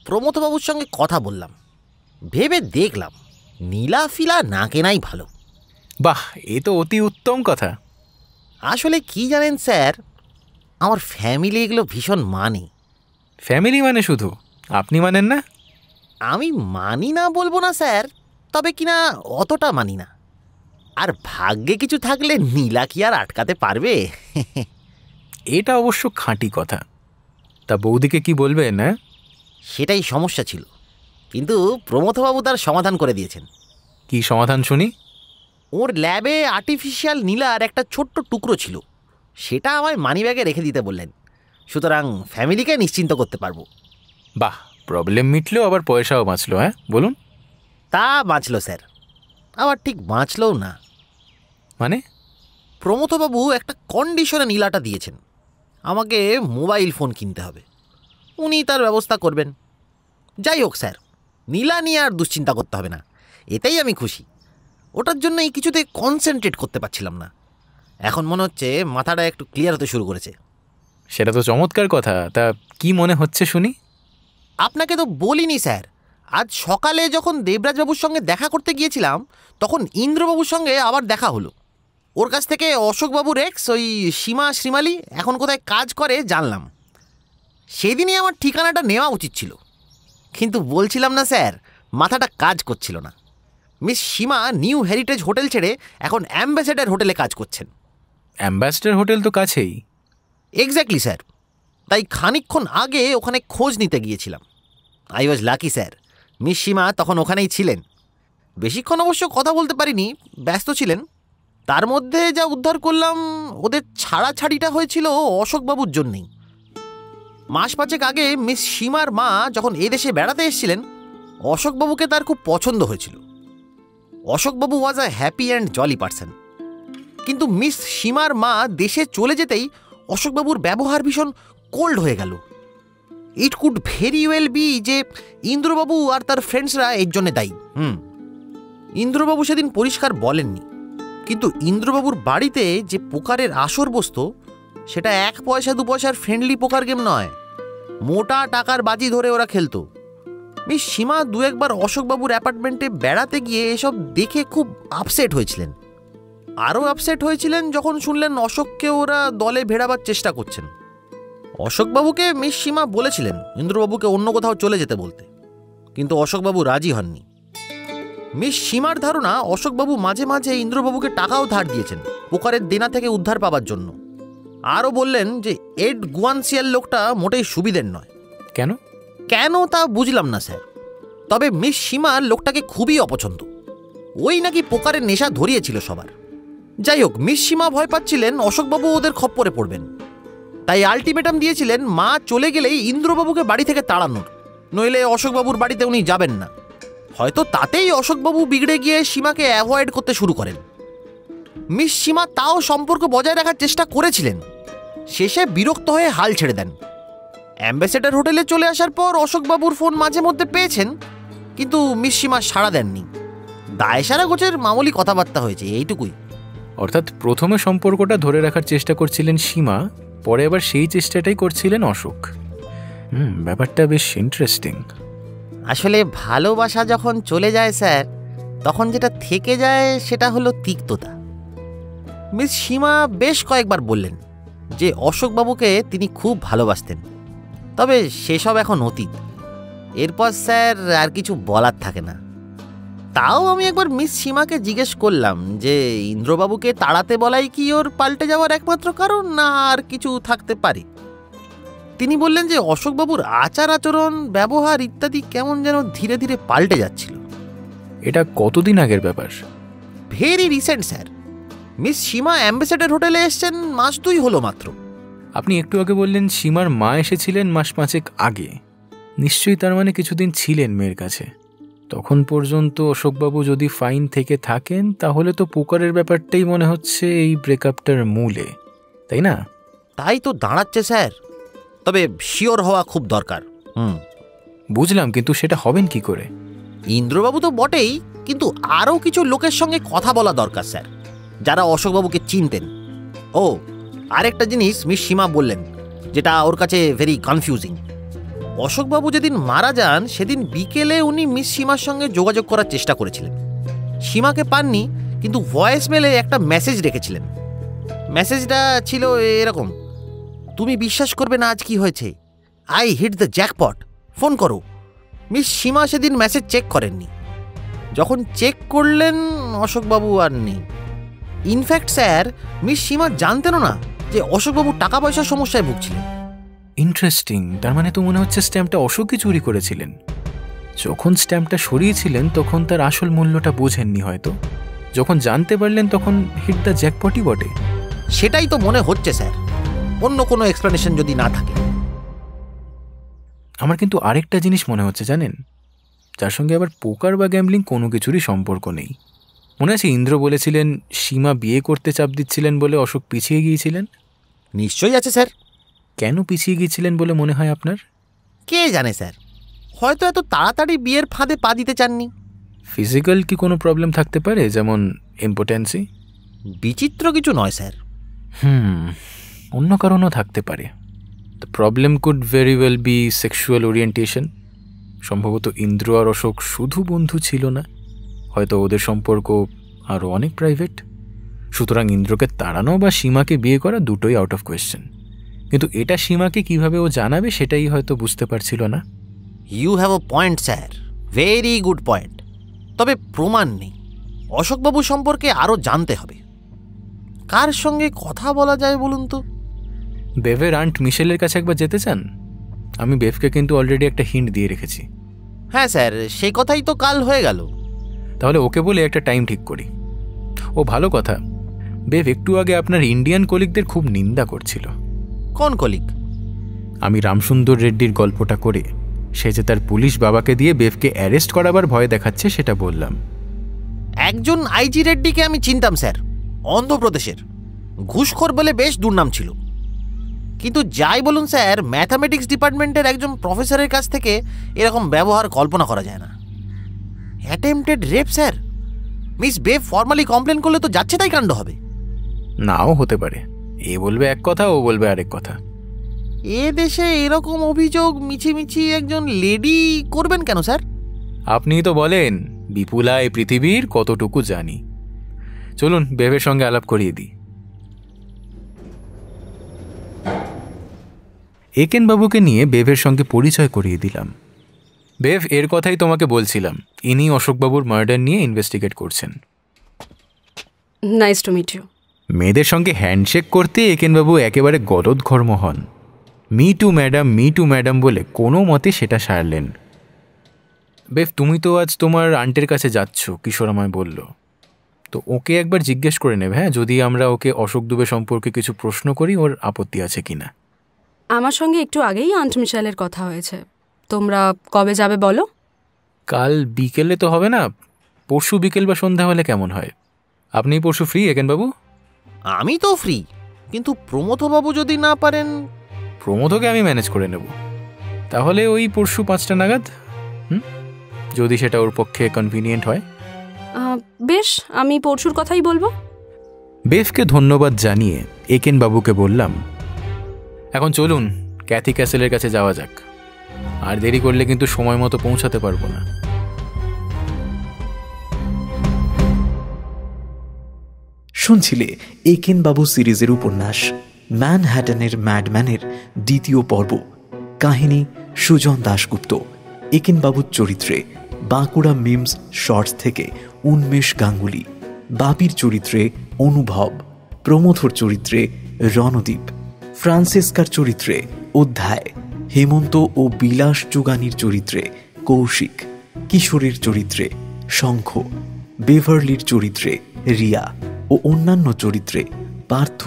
প্রমথবাবুর সঙ্গে কথা বললাম, ভেবে দেখলাম নীলা ফিলা না কেনাই ভালো। বাহ, এ তো অতি উত্তম কথা। আসলে কি জানেন স্যার, আমার ফ্যামিলি এগুলো ভীষণ মানে। ফ্যামিলি মানে শুধু আপনি মানেন না? আমি মানি না বলবো না স্যার, তবে কিনা অতটা মানি না। আর ভাগ্যে কিছু থাকলে নীলা কি আর আটকাতে পারবে? এটা অবশ্য খাঁটি কথা। তা বৌদিকে কি বলবেন? না, সেটাই সমস্যা ছিল, কিন্তু প্রমথবাবু তার সমাধান করে দিয়েছেন। কি সমাধান শুনি? ওর ল্যাবে আর্টিফিশিয়াল নীলার একটা ছোট্ট টুকরো ছিল, সেটা আমায় মানিব্যাগে রেখে দিতে বললেন। সুতরাং ফ্যামিলিকে নিশ্চিন্ত করতে পারবো। বাহ, প্রবলেম মিটলো, আবার পয়সাও বাঁচলো। হ্যাঁ বলুন। তা বাঁচলো স্যার, আবার ঠিক বাঁচলও না। মানে? প্রমথবাবু একটা কন্ডিশনে নীলাটা দিয়েছেন, আমাকে মোবাইল ফোন কিনতে হবে, উনি তার ব্যবস্থা করবেন। যাই হোক স্যার, নীলা নিয়ে আর দুশ্চিন্তা করতে হবে না, এতেই আমি খুশি। ওটার জন্য এই কিছুতে কনসেন্ট্রেট করতে পারছিলাম না, এখন মনে হচ্ছে মাথাটা একটু ক্লিয়ার হতে শুরু করেছে। সেটা তো চমৎকার কথা। তা কি মনে হচ্ছে শুনি? আপনাকে তো বলিনি স্যার, আজ সকালে যখন দেবরাজবাবুর সঙ্গে দেখা করতে গিয়েছিলাম তখন ইন্দ্রবাবুর সঙ্গে আবার দেখা হলো। ওর কাছ থেকে অশোকবাবুর এক্স ওই সীমা শ্রীমালি এখন কোথায় কাজ করে জানলাম। সেদিনই আমার ঠিকানাটা নেওয়া উচিত ছিল, কিন্তু বলছিলাম না স্যার, মাথাটা কাজ করছিল না। মিস সীমা নিউ হেরিটেজ হোটেল ছেড়ে এখন অ্যাম্বাসেডার হোটেলে কাজ করছেন। অ্যাম্বাসেডার হোটেল তো কাছেই। এক্স্যাক্টলি স্যার, তাই খানিকক্ষণ আগে ওখানে খোঁজ নিতে গিয়েছিলাম। I was lucky sir, miss Seema তখন ওখানেই ছিলেন। বেশিক্ষণ অবশ্য কথা বলতে পারিনি, ব্যস্ত ছিলেন। তার মধ্যে যা উদ্ধার করলাম, ওদের ছাড়াছাড়িটা হয়েছিল অশোকবাবুর জন্যেই। মাস পাঁচেক আগে মিস সীমার মা যখন এদেশে বেড়াতে এসেছিলেন, অশোকবাবুকে তার খুব পছন্দ হয়েছিল। অশোকবাবু was a happy and jolly person. কিন্তু মিস সীমার মা দেশে চলে যেতেই অশোকবাবুর ব্যবহার ভীষণ কোল্ড হয়ে গেল। It could very well be যে ইন্দ্রবাবু আর তার ফ্রেন্ডসরা এর জন্যে দায়ী। ইন্দ্রবাবু সেদিন পরিষ্কার বলেননি, কিন্তু ইন্দ্রবাবুর বাড়িতে যে পোকারের আসর বসত, সেটা 1 পয়সা 2 পয়সার ফ্রেন্ডলি পোকার গেম নয়, মোটা টাকার বাজি ধরে ওরা খেলতো। মিস সীমা 2 একবার অশোকবাবুর অ্যাপার্টমেন্টে বেড়াতে গিয়ে এসব দেখে খুব আপসেট হয়েছিলেন। আরও আপসেট হয়েছিলেন যখন শুনলেন অশোককে ওরা দলে ভেড়াবার চেষ্টা করছেন। অশোকবাবুকে মিস সীমা বলেছিলেন ইন্দ্রবাবুকে অন্য কোথাও চলে যেতে বলতে, কিন্তু অশোকবাবু রাজি হননি। মিস সীমার ধারণা অশোকবাবু মাঝে মাঝে ইন্দ্রবাবুকে টাকাও ধার দিয়েছেন পোকারের দেনা থেকে উদ্ধার পাবার জন্য। আরও বললেন যে এড গুয়ানসিয়াল লোকটা মোটেই সুবিধের নয়। কেন কেন তা বুঝলাম না স্যার, তবে মিস সীমার লোকটাকে খুবই অপছন্দ। ওই নাকি পোকারের নেশা ধরিয়েছিল সবার। যাই হোক, মিস সীমা ভয় পাচ্ছিলেন অশোকবাবু ওদের খপ্পরে পড়বেন, তাই আলটিমেটাম দিয়েছিলেন মা চলে গেলেই ইন্দ্রবাবুকে বাড়ি থেকে তাড়ানোর, নইলে অশোকবাবুর বাড়িতে উনি যাবেন না। হয়তো তাতেই অশোকবাবু বিগড়ে গিয়ে সীমাকে অ্যাভয়েড করতে শুরু করেন। মিস সীমা তাও সম্পর্ক বজায় রাখার চেষ্টা করেছিলেন। শেষে বিরক্ত হয়ে হাল ছেড়ে দেন। অ্যাম্বাসেডার হোটেলে চলে আসার পর অশোকবাবুর ফোন মাঝে মধ্যে পেয়েছেন, কিন্তু মিস সীমা সাড়া দেননি। দায়সারা গোছের মামুলি কথাবার্তা হয়েছে, এইটুকুই। অর্থাৎ প্রথমে সম্পর্কটা ধরে রাখার চেষ্টা করছিলেন সীমা, পরে আবার সেই চেষ্টাটাই করছিলেন অশোক। ব্যাপারটা বেশ ইন্টারেস্টিং। আসলে ভালোবাসা যখন চলে যায় স্যার, তখন যেটা থেকে যায় সেটা হলো তিক্ততা। মিস সীমা বেশ কয়েকবার বললেন যে অশোকবাবুকে তিনি খুব ভালোবাসতেন, তবে সেসব এখন অতীত। এরপর স্যার আর কিছু বলার থাকে না। তাও আমি একবার মিস সীমাকে জিজ্ঞেস করলাম যে ইন্দ্রবাবুকে তাড়াতে বলাই কি ওর পাল্টে যাওয়ার একমাত্র কারণ, না আর কিছু থাকতে পারে। তিনি বললেন যে অশোকবাবুর আচার আচরণ, ব্যবহার ইত্যাদি কেমন যেন ধীরে ধীরে পাল্টে যাচ্ছিল। এটা কতদিন আগের ব্যাপার? Very recent sir. মিস সীমা অ্যাম্বাসেডার হোটেলে এসছেন মাস 2 হলো মাত্র। আপনি একটু আগে বললেন সীমার মা এসেছিলেন মাস 5 আগে। নিশ্চয়ই তার মানে কিছুদিন ছিলেন মেয়ের কাছে। তখন পর্যন্ত অশোকবাবু যদি ফাইন থেকে থাকেন, তাহলে তো পোকারের ব্যাপারটাই মনে হচ্ছে এই ব্রেকআপটার মূলে, তাই না? তাই তো দাঁড়াচ্ছে স্যার, তবে শিওর হওয়া খুব দরকার। বুঝলাম, কিন্তু সেটা হবেন কি করে? ইন্দ্রবাবু তো বটেই, কিন্তু আরও কিছু লোকের সঙ্গে কথা বলা দরকার স্যার, যারা অশোকবাবুকে চিনতেন। ও আরেকটা জিনিস মিস সীমা বললেন, যেটা ওর কাছে ভেরি কনফিউজিং। অশোকবাবু যেদিন মারা যান সেদিন বিকেলে উনি মিস সীমার সঙ্গে যোগাযোগ করার চেষ্টা করেছিলেন। সীমাকে পাননি, কিন্তু ভয়েস মেলে একটা মেসেজ রেখেছিলেন। মেসেজটা ছিল এরকম: তুমি বিশ্বাস করবে না আজ কি হয়েছে, I hit the jackpot, phone করো। মিস সীমা সেদিন মেসেজ চেক করেননি। যখন চেক করলেন অশোকবাবু আর নেই। ইনফ্যাক্ট স্যার, মিস সীমা জানতেনও না যে অশোকবাবু টাকা পয়সার সমস্যায় ভুগছিলেন। ইন্টারেস্টিং। তার মানে তো মনে হচ্ছে স্ট্যাম্পটা অশোকই চুরি করেছিলেন। যখন স্ট্যাম্পটা সরিয়েছিলেন তখন তার আসল মূল্যটা বোঝেননি হয়তো। যখন জানতে পারলেন তখন হিট দ্য জ্যাকপটই বটে। সেটাই তো মনে হচ্ছে স্যার, অন্য কোনো এক্সপ্লেনেশন যদি না থাকে। আমার কিন্তু আরেকটা জিনিস মনে হচ্ছে জানেন, যার সঙ্গে আবার পোকার বা গ্যাম্বলিং কোনো কিছুরই সম্পর্ক নেই। মনে আছে ইন্দ্র বলেছিলেন সীমা বিয়ে করতে চাপ দিচ্ছিলেন বলে অশোক পিছিয়ে গিয়েছিলেন? নিশ্চয়ই আছে স্যার। কেন পিছিয়ে গিয়েছিলেন বলে মনে হয় আপনার? কে জানে স্যার, হয়তো এত তাড়াতাড়ি বিয়ের ফাঁদে পা দিতে চাননি। ফিজিক্যাল কি কোনো প্রবলেম থাকতে পারে, যেমন ইম্পোটেন্সি? বিচিত্র কিছু নয় স্যার। অন্য কারণও থাকতে পারে। The problem could very well be sexual orientation. সম্ভবত ইন্দ্র আর অশোক শুধু বন্ধু ছিল না, হয়তো ওদের সম্পর্ক আরও অনেক প্রাইভেট। সুতরাং ইন্দ্রকে তাড়ানো বা সীমাকে বিয়ে করা দুটোই আউট অফ কোয়েশ্চেন। কিন্তু এটা সীমাকে কিভাবে ও জানাবে সেটাই হয়তো বুঝতে পারছিল না। You have a point sir, very good point. তবে প্রমাণ নেই। অশোকবাবু সম্পর্কে আরও জানতে হবে। কার সঙ্গে কথা বলা যায় বলুন তো? বেভের আন্ট মিশেলের কাছে একবার যেতে চান? আমি বেভকে কিন্তু অলরেডি একটা হিন্ট দিয়ে রেখেছি। হ্যাঁ স্যার, সেই কথাই তো কাল হয়ে গেল। তাহলে ওকে বলে একটা টাইম ঠিক করি। ও ভালো কথা, বেভ একটু আগে আপনার ইন্ডিয়ান কলিগদের খুব নিন্দা করছিল। কোন কলিগ? আমি রামসুন্দর রেড্ডির গল্পটা করে সে যে তার পুলিশ বাবাকে দিয়ে বেভকে অ্যারেস্ট করাবার ভয় দেখাচ্ছে সেটা বললাম। একজন আইজি রেড্ডিকে আমি চিনতাম স্যার, অন্ধ্রপ্রদেশের। ঘুষখোর বলে বেশ দুর্নাম ছিল। কিন্তু যাই বলুন স্যার, ম্যাথামেটিক্স ডিপার্টমেন্টের একজন প্রফেসরের কাছ থেকে এরকম ব্যবহার কল্পনা করা যায় না। Attempted rape sir. Miss Bev formally complain করলে তো যাচ্ছে তাই কাণ্ড হবে। নাও হতে পারে, এ বলবে এক কথা, ও বলবে আরেক কথা। এ দেশে এরকম অভিযোগ মিছিমিছি একজন লেডি করবেন কেন স্যার? আপনিই তো বলেন বিপুলা এই পৃথিবীর কতটুকু জানি। চলুন বেভের সঙ্গে আলাপ করিয়ে দিই। একেন বাবুকে নিয়ে বেভের সঙ্গে পরিচয় করিয়ে দিলাম। বেভ, এর কথাই তোমাকে বলছিলাম, ইনি অশোকবাবুর মার্ডার নিয়ে ইনভেস্টিগেট করছেন। Nice to meet you. মেয়েদের সঙ্গে হ্যান্ডশেক করতে একেনবাবু একেবারে গলদঘর্ম হন। মি টু ম্যাডাম বলে কোনো মতে সেটা সারলেন। বেভ, তুমি তো আজ তোমার আন্টের কাছে যাচ্ছ, কিশোর আমায় বলল। তো ওকে একবার জিজ্ঞেস করে নেবে, হ্যাঁ, যদি আমরা ওকে অশোক দুবে সম্পর্কে কিছু প্রশ্ন করি ওর আপত্তি আছে কিনা। আমার সঙ্গে একটু আগেই আন্ট মিশেলের কথা হয়েছে। তোমরা কবে যাবে বলো? কাল বিকেলে তো হবে না, পরশু বিকেল বা সন্ধ্যা হলে কেমন হয়? আপনি পরশু ফ্রি একেনবাবু? আমি তো ফ্রি, কিন্তু প্রমথবাবু যদি না পারেন। প্রমথকে আমি ম্যানেজ করে নেব। তাহলে ওই পরশু 5টা নাগাদ, যদি সেটা ওর পক্ষে কনভিনিয়েন্ট হয়। বেশ, আমি পরশুর কথাই বলবো। বেভকে ধন্যবাদ জানিয়ে একেন বাবুকে বললাম, এখন চলুন ক্যাথি ক্যাসেলের কাছে যাওয়া যাক। আর দেরি করলে কিন্তু সময় মতো পৌঁছাতে পারবো না। শুনছিলে একেন বাবু সিরিজের উপন্যাস ম্যানহ্যাটনের ম্যাডম্যানের 2য় পর্ব। কাহিনী সুজন দাশগুপ্ত। একেন বাবুর চরিত্রে বাঁকুড়া মিমস শর্টস থেকে উন্মেষ গাঙ্গুলি, বাপির চরিত্রে অনুভব, প্রমথর চরিত্রে রণদীপ, ফ্রান্সিসকার চরিত্রে অধ্যায়, হেমন্ত ও বিলাস যুগানির চরিত্রে কৌশিক, কিশোরের চরিত্রে শঙ্খ, বেভারলির চরিত্রে রিয়া ও অন্যান্য চরিত্রে পার্থ,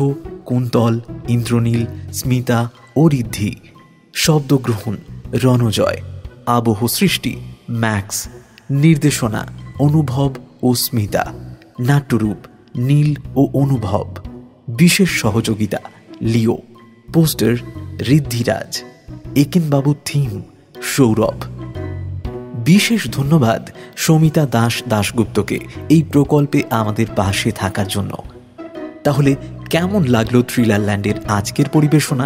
কুন্তল, ইন্দ্রনীল, স্মিতা ও ঋদ্ধি। শব্দগ্রহণ রণজয়, আবহ সৃষ্টি ম্যাক্স, নির্দেশনা অনুভব ও স্মিতা, নাট্যরূপ নীল ও অনুভব, বিশেষ সহযোগিতা লিও, পোস্টার ঋদ্ধিরাজ, একেনবাবু থিম সৌরভ। বিশেষ ধন্যবাদ সমিতা দাশগুপ্তকে এই প্রকল্পে আমাদের পাশে থাকার জন্য। তাহলে কেমন লাগলো থ্রিলার ল্যান্ডের আজকের পরিবেশনা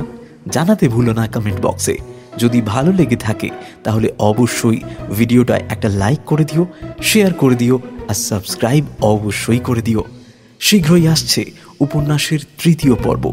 জানাতে ভুলো না কমেন্ট বক্সে। যদি ভালো লেগে থাকে তাহলে অবশ্যই ভিডিওটায় একটা লাইক করে দিও, শেয়ার করে দিও আর সাবস্ক্রাইব অবশ্যই করে দিও। শীঘ্রই আসছে উপন্যাসের 3য় পর্ব।